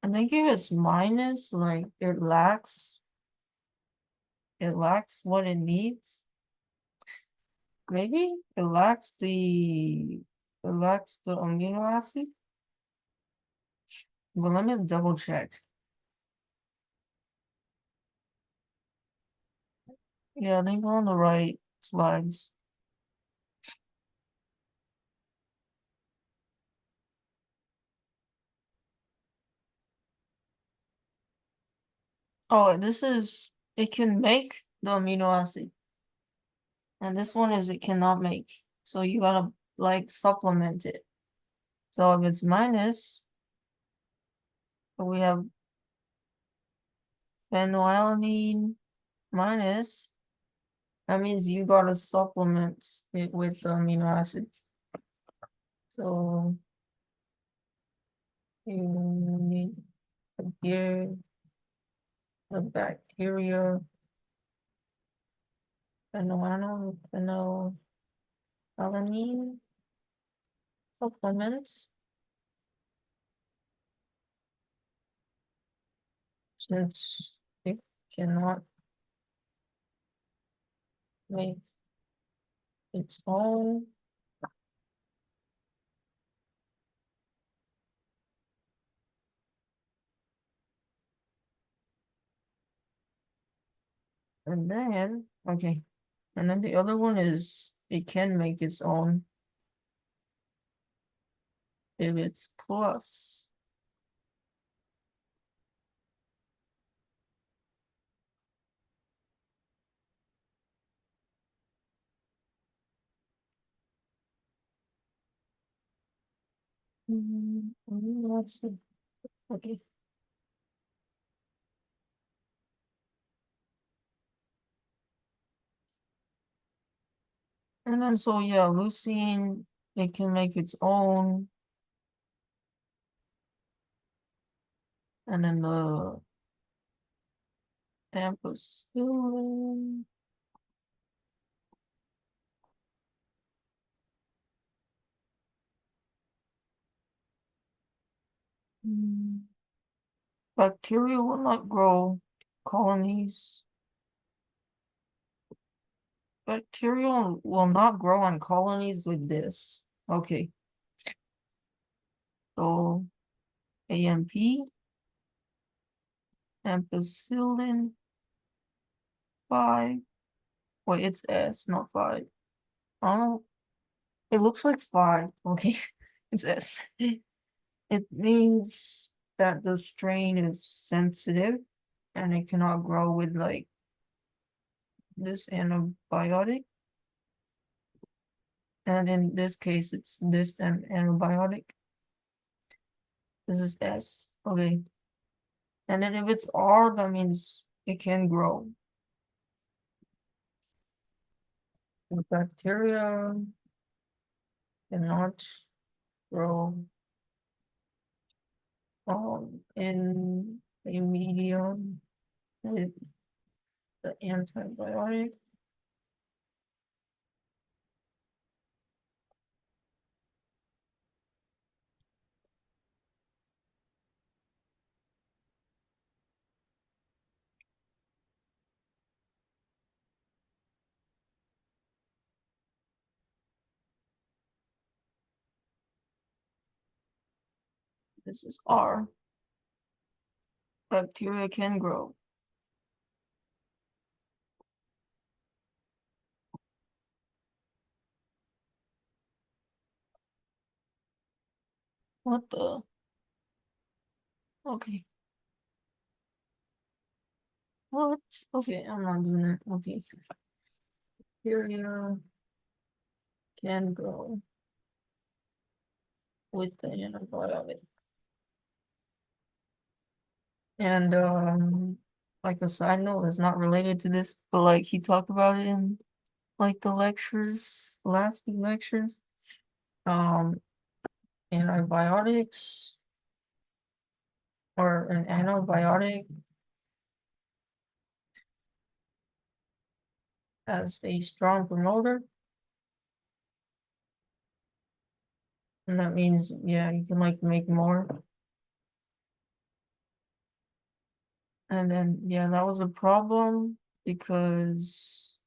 B: I think if it's minus, like it lacks what it needs. Maybe it lacks the amino acid. But let me double check. Yeah, they go on the right slides. Oh, this is, it can make the amino acid. And this one is it cannot make. So you gotta like supplement it. So if it's minus, we have phenylalanine minus, that means you gotta supplement it with the amino acids. So you need here the bacteria, phenylalanine supplements. Since it cannot make its own. And then, okay. And then the other one is it can make its own if it's plus. Let's see. Okay. And then so yeah, leucine, it can make its own. And then the ampicillin. Bacteria will not grow colonies. Bacteria will not grow on colonies with this. Okay. So AMP, ampicillin 5. Wait, it's S, not 5. Oh, it looks like 5. Okay, it's S. It means that the strain is sensitive and it cannot grow with like this antibiotic. And in this case, it's this antibiotic. This is S. Okay. And then if it's R, that means it can grow. The bacteria cannot grow in a medium with the antibiotic. This is R. Bacteria can grow. What the? Okay. What? Okay, I'm not doing that. Okay. Bacteria can grow with the antibiotic. And like a side note that's not related to this, but like he talked about it in like the lectures, last few lectures. Antibiotics or an antibiotic as a strong promoter. And that means, yeah, you can like make more. And then, yeah, that was a problem because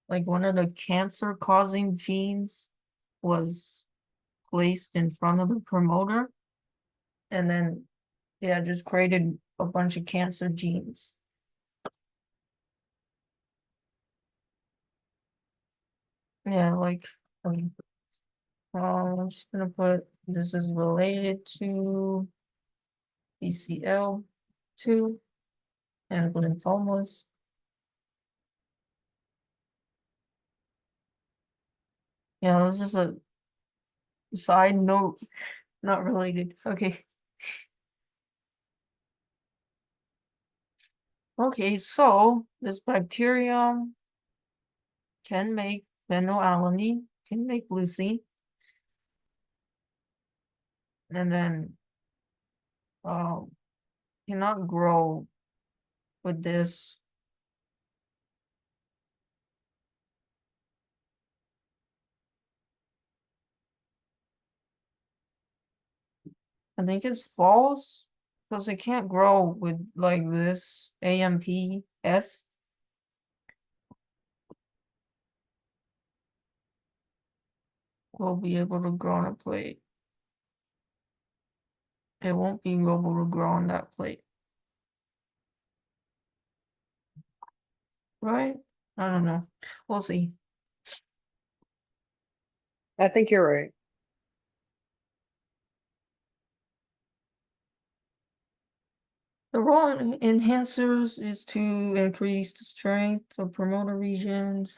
B: like one of the cancer causing genes was placed in front of the promoter. And then, yeah, just created a bunch of cancer genes. Yeah, like, I'm just gonna put this is related to BCL2 and lymphomas. Yeah, it was just a side note, not related. Okay. Okay, so this bacterium can make phenylalanine, can make leucine, and then cannot grow with this. I think it's false because it can't grow with like this AMPS. Will be able to grow on a plate. It won't be able to grow on that plate. Right? I don't know. We'll see.
A: I think you're right.
B: The role in enhancers is to increase the strength of promoter regions.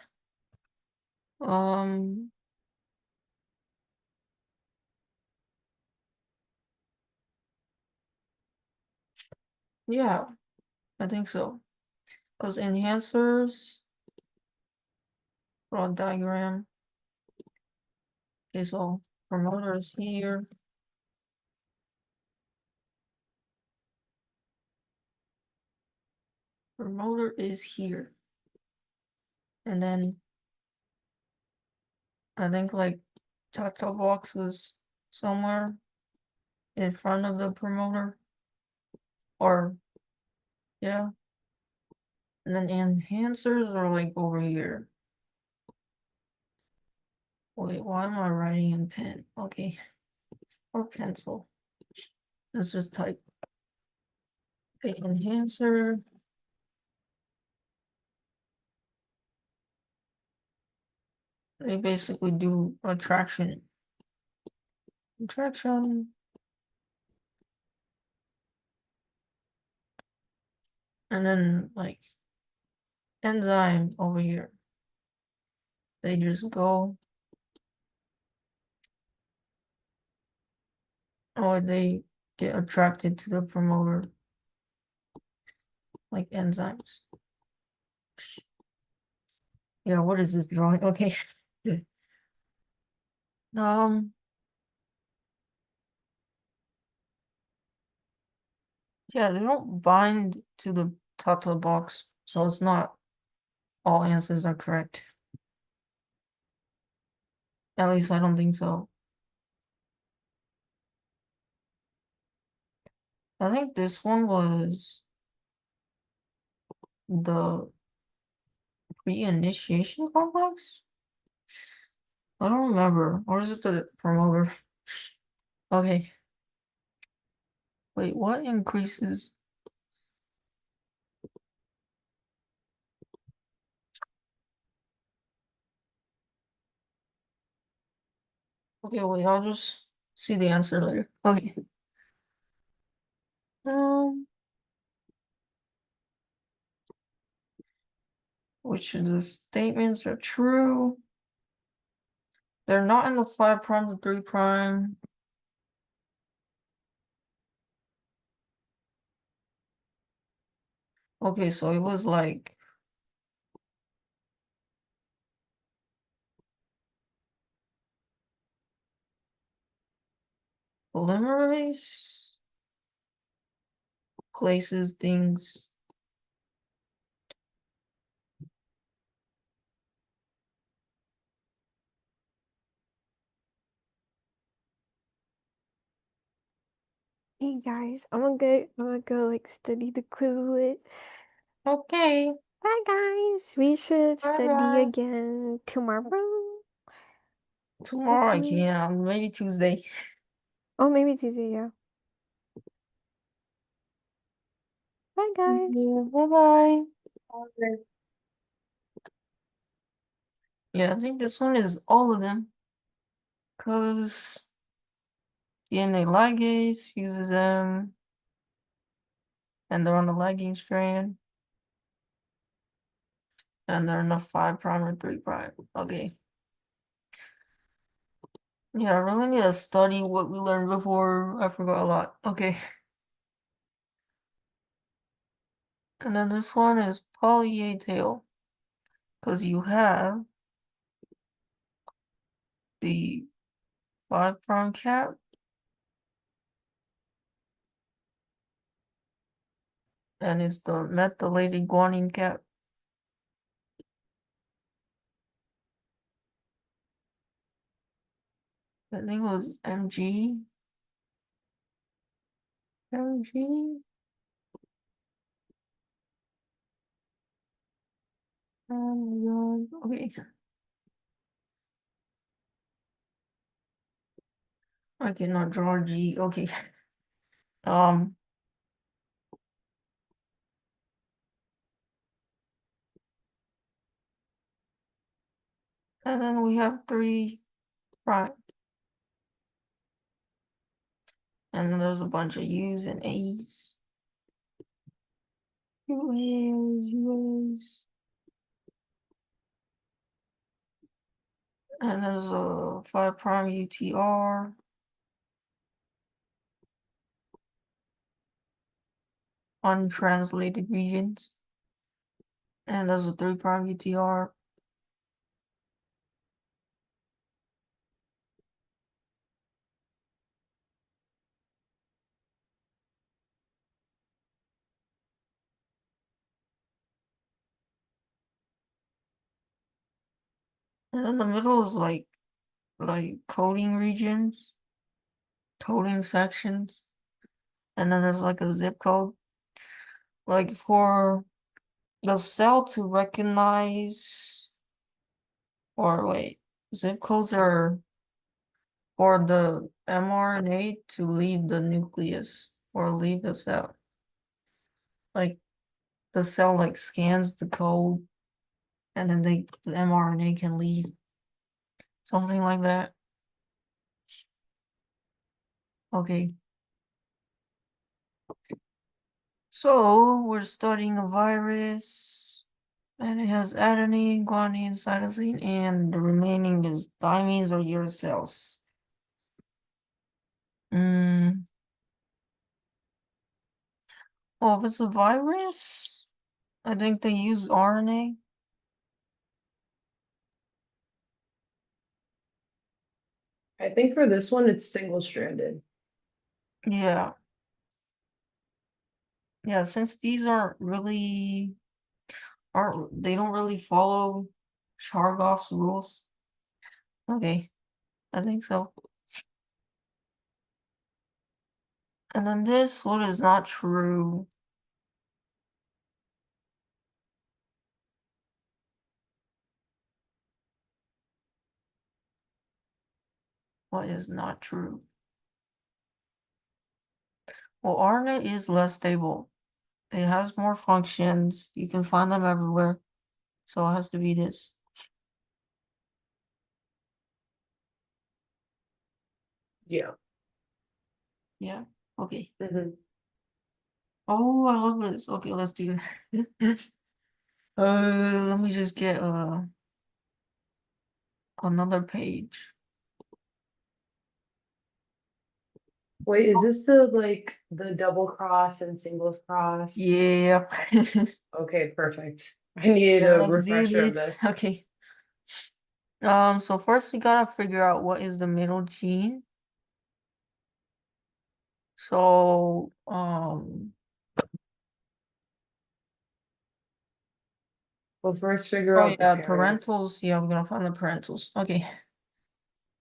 B: Yeah, I think so. Because enhancers, draw a diagram. Okay, so promoter is here. Promoter is here. And then I think like tactile box was somewhere in front of the promoter. Or yeah. And then enhancers are like over here. Wait, why am I writing in pen? Okay. Or pencil. Let's just type. Okay, enhancer. They basically do attraction. Attraction. And then like enzyme over here. They just go. Or they get attracted to the promoter. Like enzymes. Yeah, what is this drawing? Okay. Yeah, they don't bind to the Tata box, so it's not all answers are correct. At least I don't think so. I think this one was the pre-initiation complex? I don't remember. Or is it the promoter? Okay. Wait, what increases? Okay, wait, I'll just see the answer later. Okay. Which of the statements are true? They're not in the 5' to 3'. Okay, so it was like polymerase places things.
D: Hey guys, I'm gonna go like study the Quizlet.
B: Okay.
D: Bye guys. We should study
B: Bye-bye.
D: again tomorrow.
B: Tomorrow I
D: Okay.
B: can, maybe Tuesday.
D: Oh, maybe Tuesday, yeah. Bye guys.
B: Bye bye. Yeah, I think this one is all of them. Cause DNA ligase uses them, and they're on the lagging strand, and they're in the 5' or 3'. Okay. Yeah, I really need to study what we learned before. I forgot a lot. Okay. And then this one is poly A tail. Because you have the 5' cap. And it's the methylated guanine cap. I think it was MG. MG. Oh my god. Okay. I cannot draw G. Okay. Um. And then we have 3'. And then there's a bunch of U's and A's. UAs. And there's a 5' UTR. Untranslated regions. And there's a 3' UTR. And then the middle is like coding regions, coding sections. And then there's like a zip code. Like for the cell to recognize, or wait, zip codes are for the mRNA to leave the nucleus or leave the cell. Like the cell like scans the code and then the mRNA can leave. Something like that. Okay. So we're studying a virus and it has adenine, guanine, cytosine, and the remaining is thymines or uracils. Well, if it's a virus, I think they use RNA.
A: I think for this one, it's single-stranded.
B: Yeah. Yeah, since these aren't they don't really follow Chargaff's rules. Okay, I think so. And then this one is not true. What is not true? Well, RNA is less stable. It has more functions. You can find them everywhere. So it has to be this.
A: Yeah.
B: Yeah. Okay.
A: Mhm.
B: Oh, I love this. Okay, let's do it. Let me just get another page.
A: Wait, is this the double cross and singles cross?
B: Yeah.
A: Okay, perfect. I needed
B: Yeah,
A: a
B: let's do
A: refresher of
B: this.
A: this.
B: Okay. So first we gotta figure out what is the middle gene. So,
A: We'll first figure
B: oh
A: out the
B: yeah,
A: parents.
B: parentals. Yeah, we're gonna find the parentals. Okay.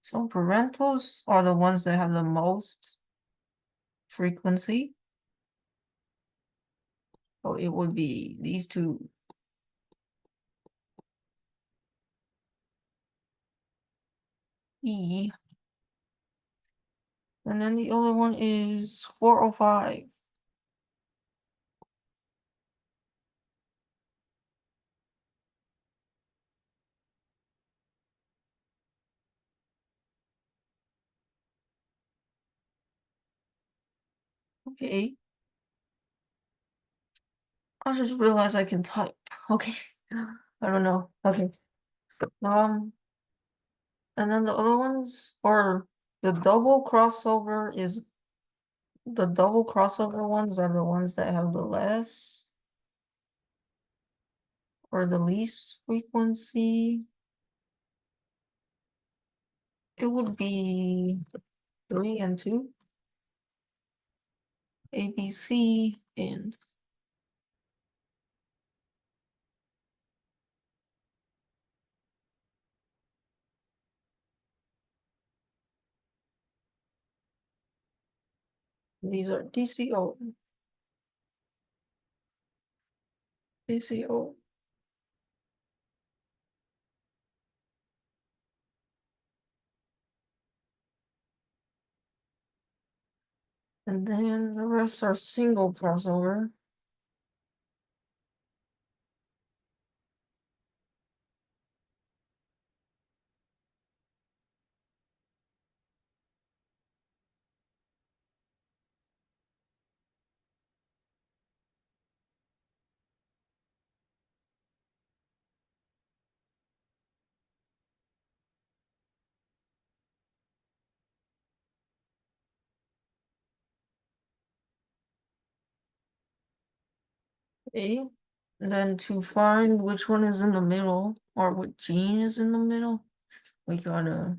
B: So parentals are the ones that have the most frequency. So it would be these two. E. And then the other one is 405. Okay. I just realized I can type. Okay. I don't know. Okay. And then the other ones, or the double crossover is the double crossover ones are the ones that have the less or the least frequency. It would be 3 and 2. A, B, C, and these are DCO. DCO. And then the rest are single crossover. Okay. And then to find which one is in the middle or what gene is in the middle, we gotta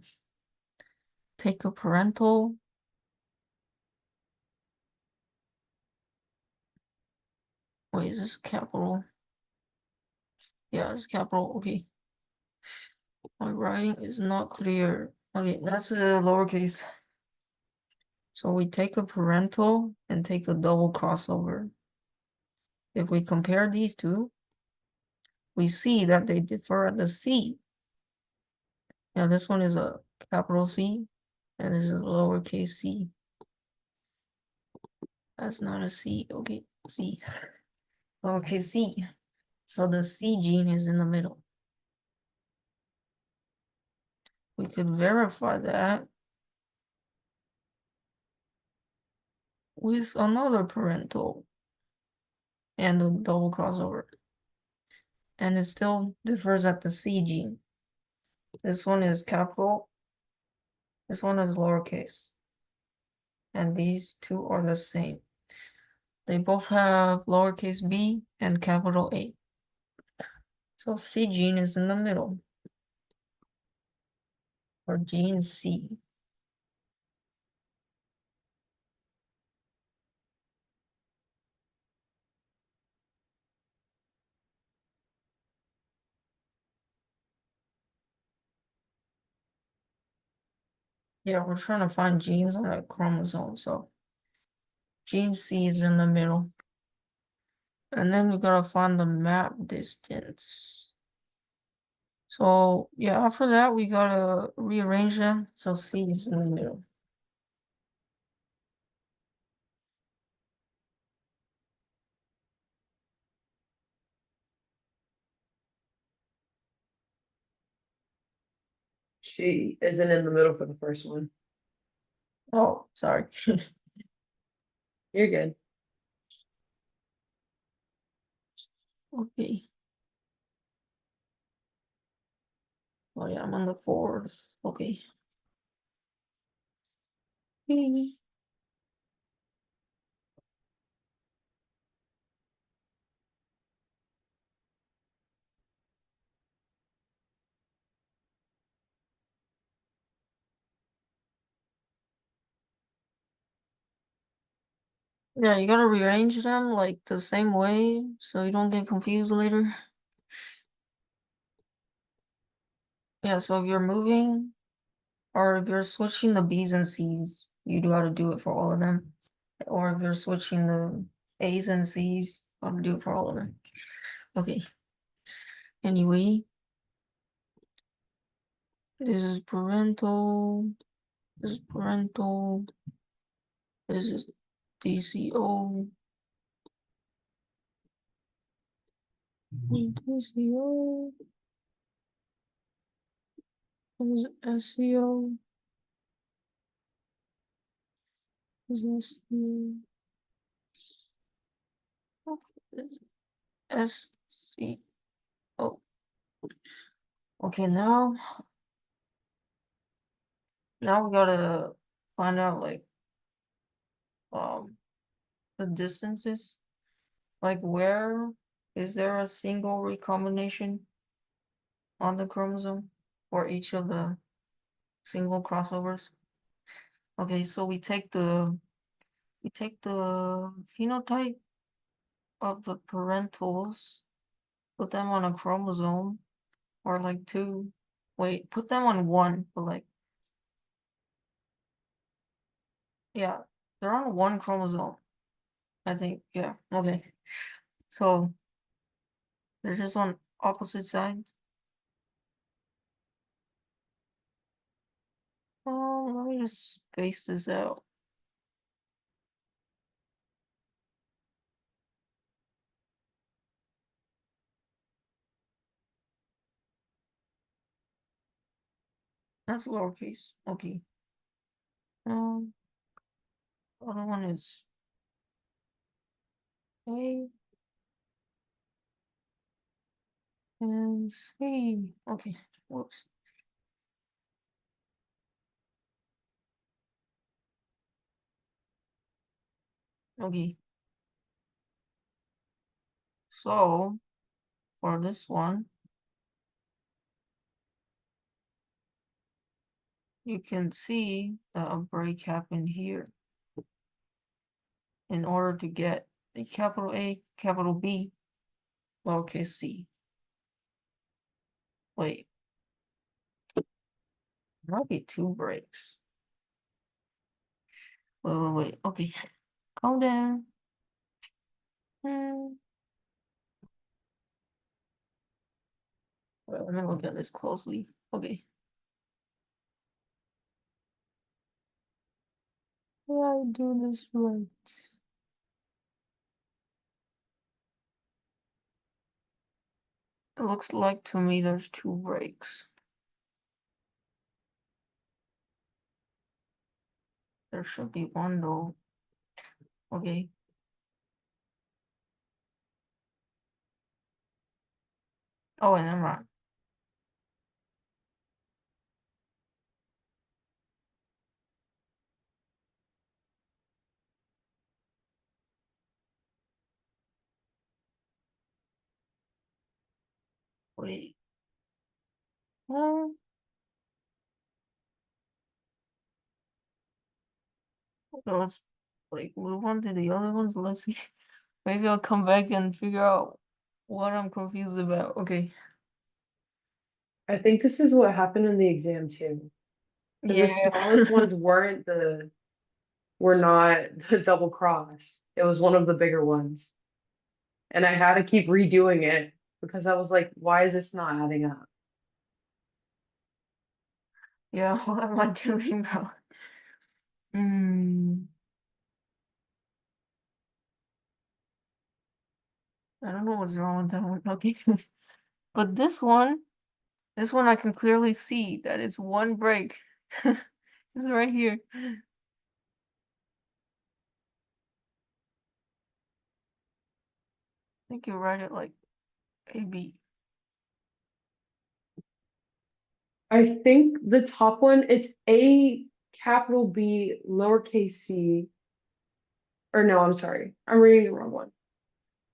B: take a parental. Wait, is this capital? Yeah, it's capital. Okay. My writing is not clear. Okay, that's a lowercase. So we take a parental and take a double crossover. If we compare these two, we see that they differ at the C. Yeah, this one is a capital C, and this is a lowercase c. That's not a C. Okay, C. Lowercase c. So the C gene is in the middle. We could verify that with another parental and a double crossover. And it still differs at the C gene. This one is capital. This one is lowercase. And these two are the same. They both have lowercase b and capital A. So C gene is in the middle. Or gene C. Yeah, we're trying to find genes on a chromosome, so gene C is in the middle. And then we gotta find the map distance. So yeah, after that we gotta rearrange them so C is in the middle.
A: She isn't in the middle for the first one.
B: Oh, sorry.
A: You're good.
B: Okay. Oh yeah, I'm on the fourth. Okay. Okay. Yeah, you gotta rearrange them like the same way so you don't get confused later. Yeah, so if you're moving or if you're switching the B's and C's, you do gotta do it for all of them. Or if you're switching the A's and C's, you gotta do it for all of them. Okay. Anyway, this is parental. This is parental. This is DCO. DCO. This is SCO. This is SCO. SC. Oh. Okay, now we gotta find out like the distances. Like where is there a single recombination on the chromosome for each of the single crossovers? Okay, so we take the phenotype of the parentals, put them on a chromosome, or like two. Wait, put them on one, but like yeah, they're on one chromosome. I think, yeah, okay. So they're just on opposite sides. Oh, let me just space this out. That's lowercase. Okay. Other one is A and C. Okay. Whoops. Okay. So for this one, you can see that a break happened here in order to get a capital A, capital B, lowercase c. Wait. There might be two breaks. Wait. Okay. Calm down. Well, let me look at this closely. Okay. Did I do this right? It looks like to me there's two breaks. There should be one though. Okay. Oh, and never mind. Wait. Let's like move on to the other ones. Let's see. Maybe I'll come back and figure out what I'm confused about. Okay.
A: I think this is what happened in the exam too. 'Cause the
B: Yeah.
A: smallest ones were not the double cross. It was one of the bigger ones. And I had to keep redoing it because I was like, why is this not adding up?
B: Yeah, what am I doing, bro? I don't know what's wrong with that one. Okay. But this one I can clearly see that it's one break. It's right here. I think you write it like AB.
A: I think the top one, it's A capital B lowercase c. Or no, I'm sorry. I'm reading the wrong one.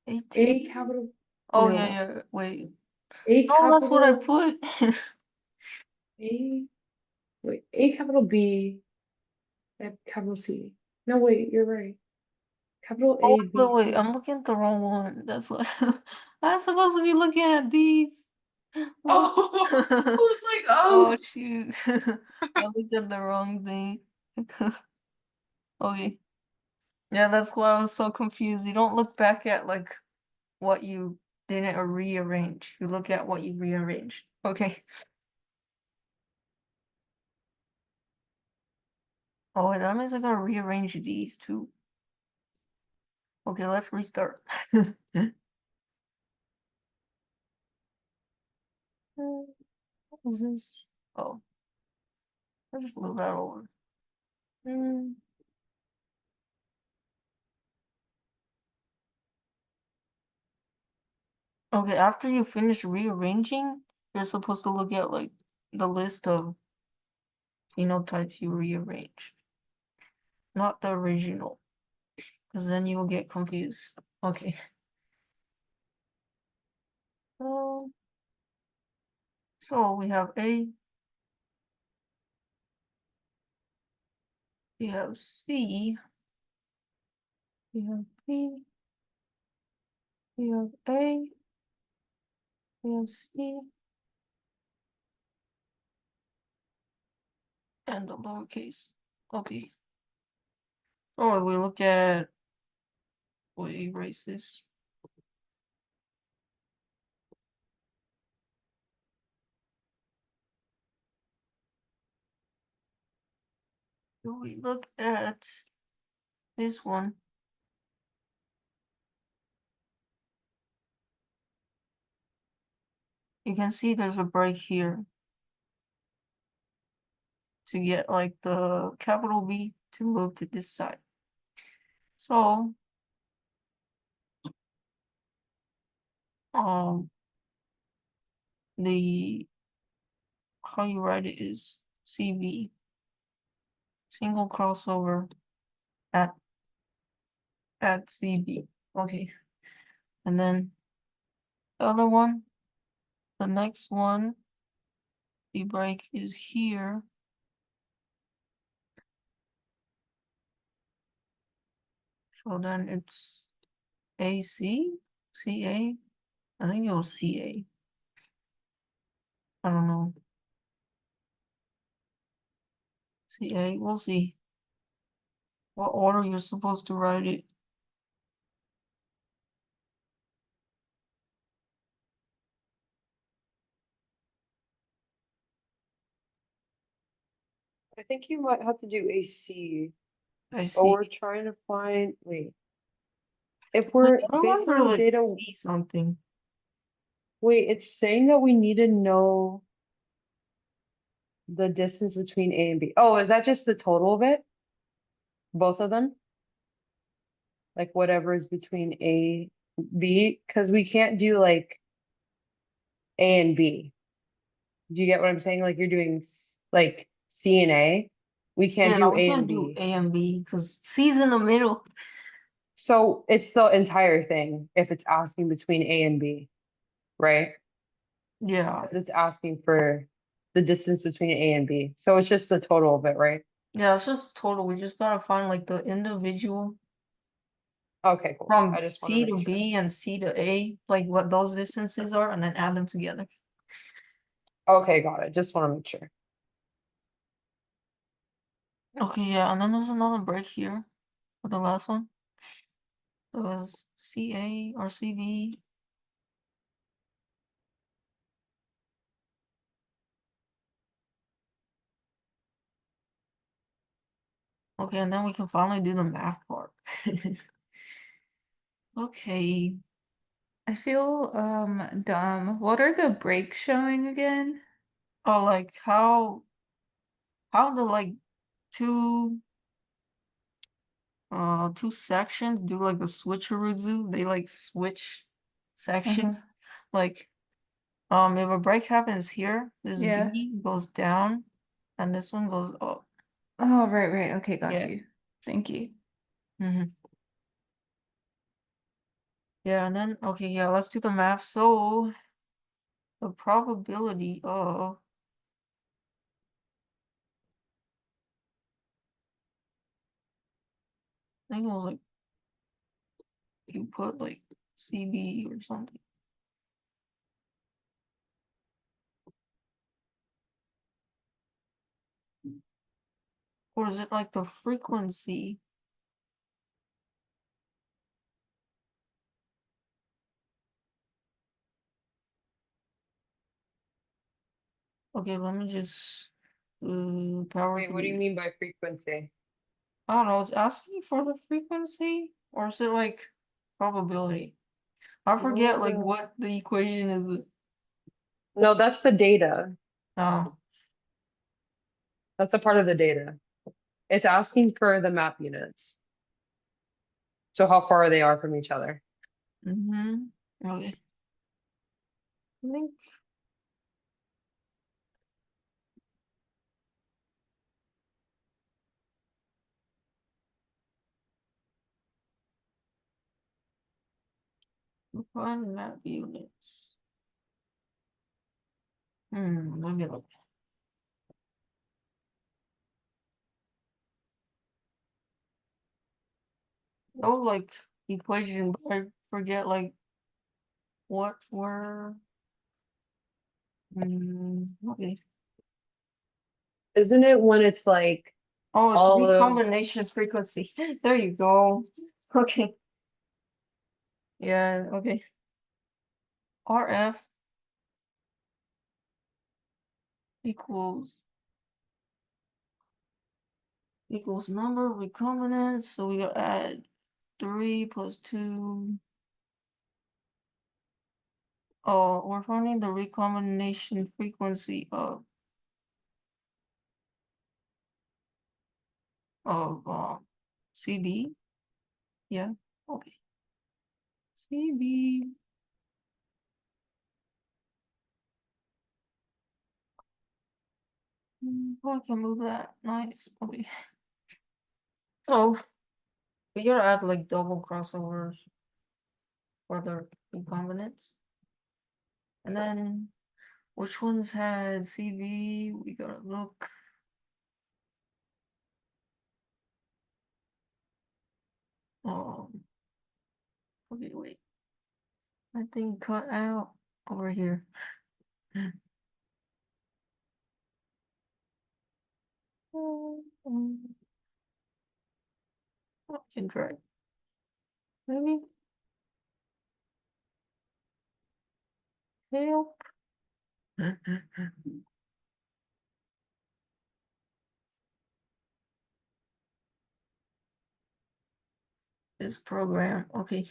B: 18.
A: A capital,
B: Oh yeah,
A: no,
B: yeah. Wait.
A: A
B: Oh, that's what I
A: capital
B: put.
A: A, wait, A capital B, capital C. No, wait, you're right. Capital
B: Oh,
A: A,
B: wait,
A: B,
B: wait,
A: C.
B: I'm looking at the wrong one. That's what I'm supposed to be looking at these. What?
A: Oh, I was like,
B: Oh
A: oh.
B: shoot. I looked at the wrong thing. Okay. Yeah, that's why I was so confused. You don't look back at like what you didn't rearrange. You look at what you rearranged. Okay. Oh, wait, that means I gotta rearrange these too. Okay, let's restart. What was this? Oh, I just move that over. Hmm. Okay, after you finish rearranging, you're supposed to look at like the list of phenotypes you rearranged, not the original, because then you will get confused. Okay. So we have A, we have C, we have B, we have A, we have C, and the lowercase. Okay. Oh, we look at, we'll erase this. So we look at this one. You can see there's a break here to get like the capital B to move to this side. So, the how you write it is CV, single crossover at CB. Okay, and then the other one, the next one, the break is here. So then it's AC, CA. I think it was CA. I don't know. CA, we'll see. What order you're supposed to write it.
A: I think you might have to do AC,
B: I
A: but
B: see.
A: we're trying to find, wait. If
B: The
A: we're
B: other ones
A: based
B: are
A: on
B: like
A: data,
B: C something.
A: wait, it's saying that we need to know the distance between A and B. Oh, is that just the total of it? Both of them? Like whatever is between A, B, because we can't do like A and B. Do you get what I'm saying? Like you're doing like C and A. We can't
B: Yeah,
A: do
B: we
A: A
B: can't
A: and
B: do
A: B.
B: A and B because C's in the middle.
A: So it's the entire thing if it's asking between A and B, right?
B: Yeah.
A: Because it's asking for the distance between A and B. So it's just the total of it, right?
B: Yeah, it's just total. We just gotta find like the individual
A: Okay, cool.
B: from
A: I just want to
B: C
A: make
B: to
A: sure.
B: B and C to A, like what those distances are, and then add them together.
A: Okay, got it. Just want to make sure.
B: Okay, yeah, and then there's another break here for the last one. It was CA or CB. Okay, and then we can finally do the math part. Okay.
C: I feel dumb. What are the breaks showing again?
B: Oh, like how the like two two sections do like a switcheroo. They like switch sections. Like if a break happens here, this
C: Yeah.
B: B goes down and this one goes up.
C: Oh, right. Okay, got
B: Yeah.
C: you. Thank you.
B: Yeah, and then okay, yeah, let's do the math. So the probability of I think it was like you put like CB or something. Or is it like the frequency? Okay, let me just power
A: Wait, what do you
B: through.
A: mean by frequency?
B: I don't know, it's asking for the frequency or is it like probability? I forget like
A: No,
B: what the equation is.
A: no, that's the data.
B: Oh,
A: That's a part of the data. It's asking for the map units. So how far they are from each other.
B: okay. I think define map units. Let me look. Oh, like equation, but I forget like what were. Okay.
A: Isn't it when it's like
B: Oh, it's
A: all of
B: recombination frequency. There you go. Okay. Yeah, okay. RF equals number of recombinants. So we gotta add 3 plus 2. Oh, we're finding the recombination frequency of CB. Yeah, okay. CB. Oh, I can move that. Nice. Okay. So we gotta add like double crossovers for the recombinants. And then which ones had CB? We gotta look. Okay, wait. I think cut out over here. I can try. Maybe. Help. This program. Okay.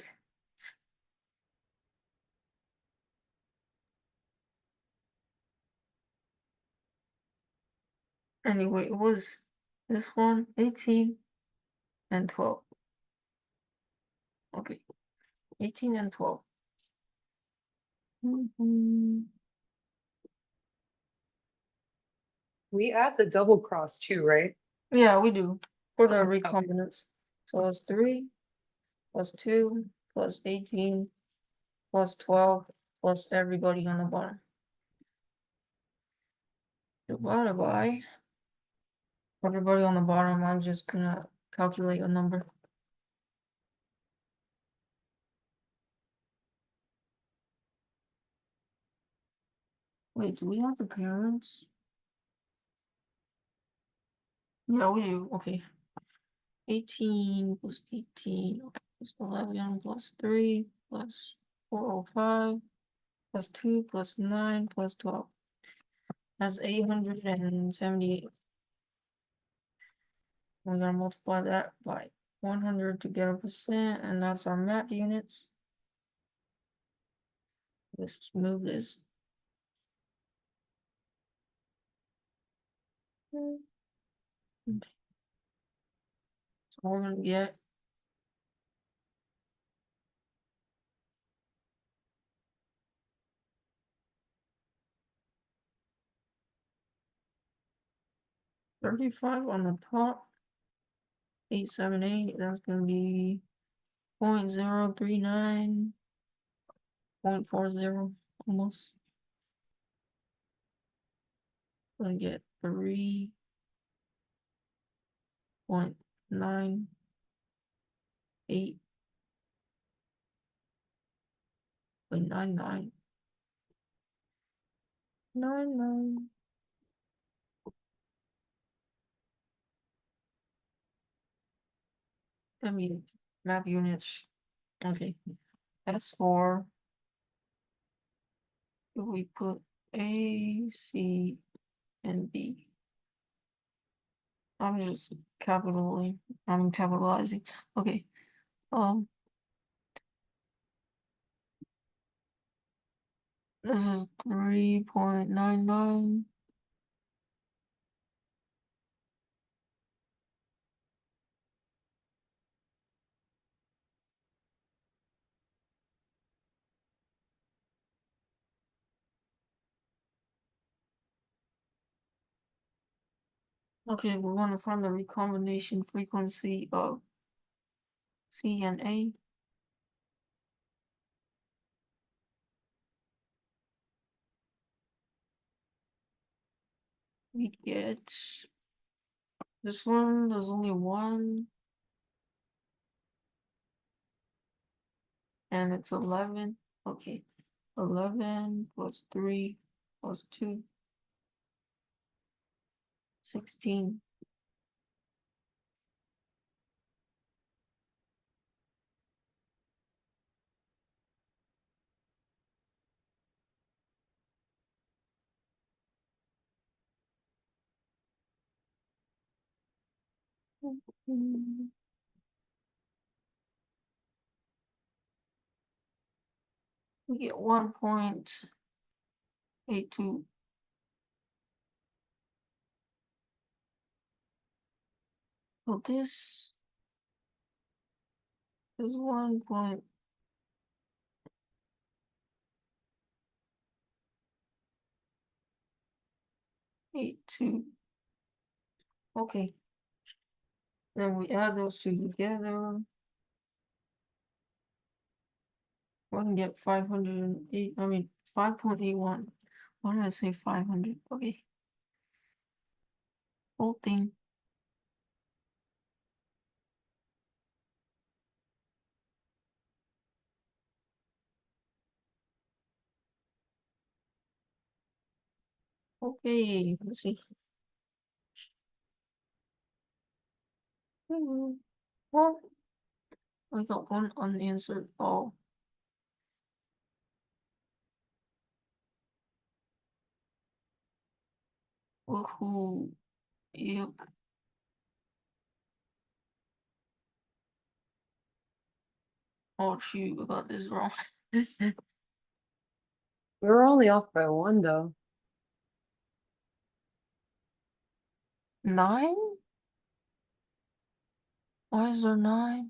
B: Anyway, it was this one 18 and 12. Okay. 18 and 12.
A: we add the double cross too, right?
B: Yeah, we do. For the
A: Okay.
B: recombinants. So it's 3 plus 2 plus 18 plus 12 plus everybody on the bottom. Divided by everybody on the bottom. I'm just gonna calculate a number. Wait, do we have the parents? Yeah, we do. Okay. 18 plus 18, okay, plus 11 plus 3 plus 405 plus 2 plus 9 plus 12. That's 878. We're gonna multiply that by 100 to get a percent, and that's our map units. Let's just move this. So we're gonna get 35 on the top. 878, that's gonna be 0.039, 0.40 almost. Gonna get 3.98.99. I mean, map units. Okay, that's for. We put A, C, and B. I'm just I'm capitalizing. Okay. This is 3.99. Okay, we want to find the recombination frequency of C and A. We get this one, there's only one. And it's 11. Okay. 11 plus 3 plus 2. 16. Mm. We get 1.82. So this is 1.82. Okay. Then we add those two together. We're gonna get 508. I mean 5.81. Why did I say 500? Okay. Whole thing. Okay, let's see. Well, I got one unanswered. Oh. Woohoo. Yep. Oh shoot, I got this wrong.
A: We were only off by one though.
B: 9? Why is there 9?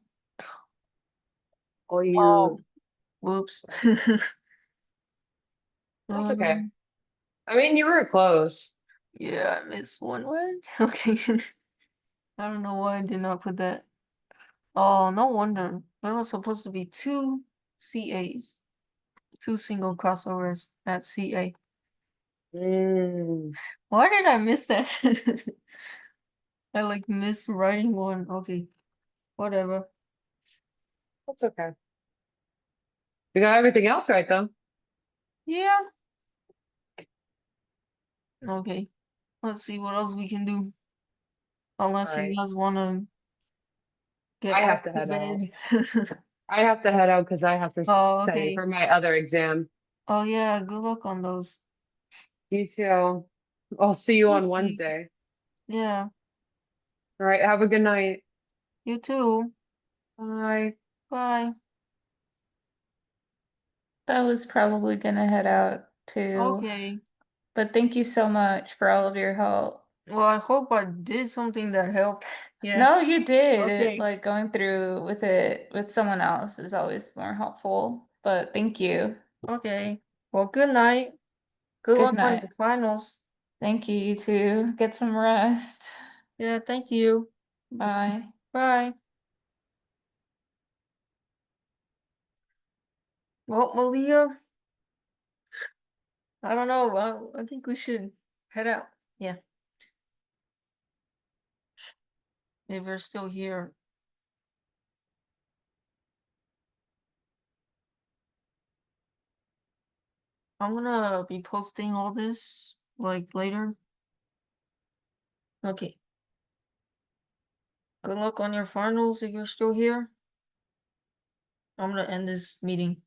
A: Oh, you.
B: Oh, whoops.
A: That's okay.
B: Um,
A: I mean, you were close.
B: yeah, I missed one word. Okay. I don't know why I did not put that. Oh, no wonder. There was supposed to be 2 CAs. 2 single crossovers at CA.
A: Mm,
B: Why did I miss that? I like miss writing one. Okay. Whatever.
A: that's okay. We got everything else right though.
B: Yeah. Okay. Let's see what else we can do. Unless you
A: Alright.
B: guys wanna get
A: I
B: off
A: have to
B: to
A: head out.
B: bed.
A: I have to head out because I have to
B: Oh,
A: study
B: okay.
A: for my other exam.
B: Oh yeah, good luck on those.
A: You too. I'll see you on
B: Okay.
A: Wednesday.
B: Yeah,
A: All right, have a good night.
B: you too.
A: Bye.
B: Bye.
C: That was probably gonna head out too.
B: Okay.
C: But thank you so much for all of your help.
B: Well, I hope I did something that helped. Yeah.
C: No, you did.
B: Okay.
C: Like going through with it with someone else is always more helpful. But thank you.
B: Okay. Well, good night. Good
C: Good
B: luck on
C: night.
B: your finals.
C: Thank you, you too. Get some rest.
B: Yeah, thank you.
C: Bye.
B: Bye. Well, Malia, I don't know. I think we should head out. Yeah. If you're still here. I'm gonna be posting all this like later. Okay. Good luck on your finals if you're still here. I'm gonna end this meeting.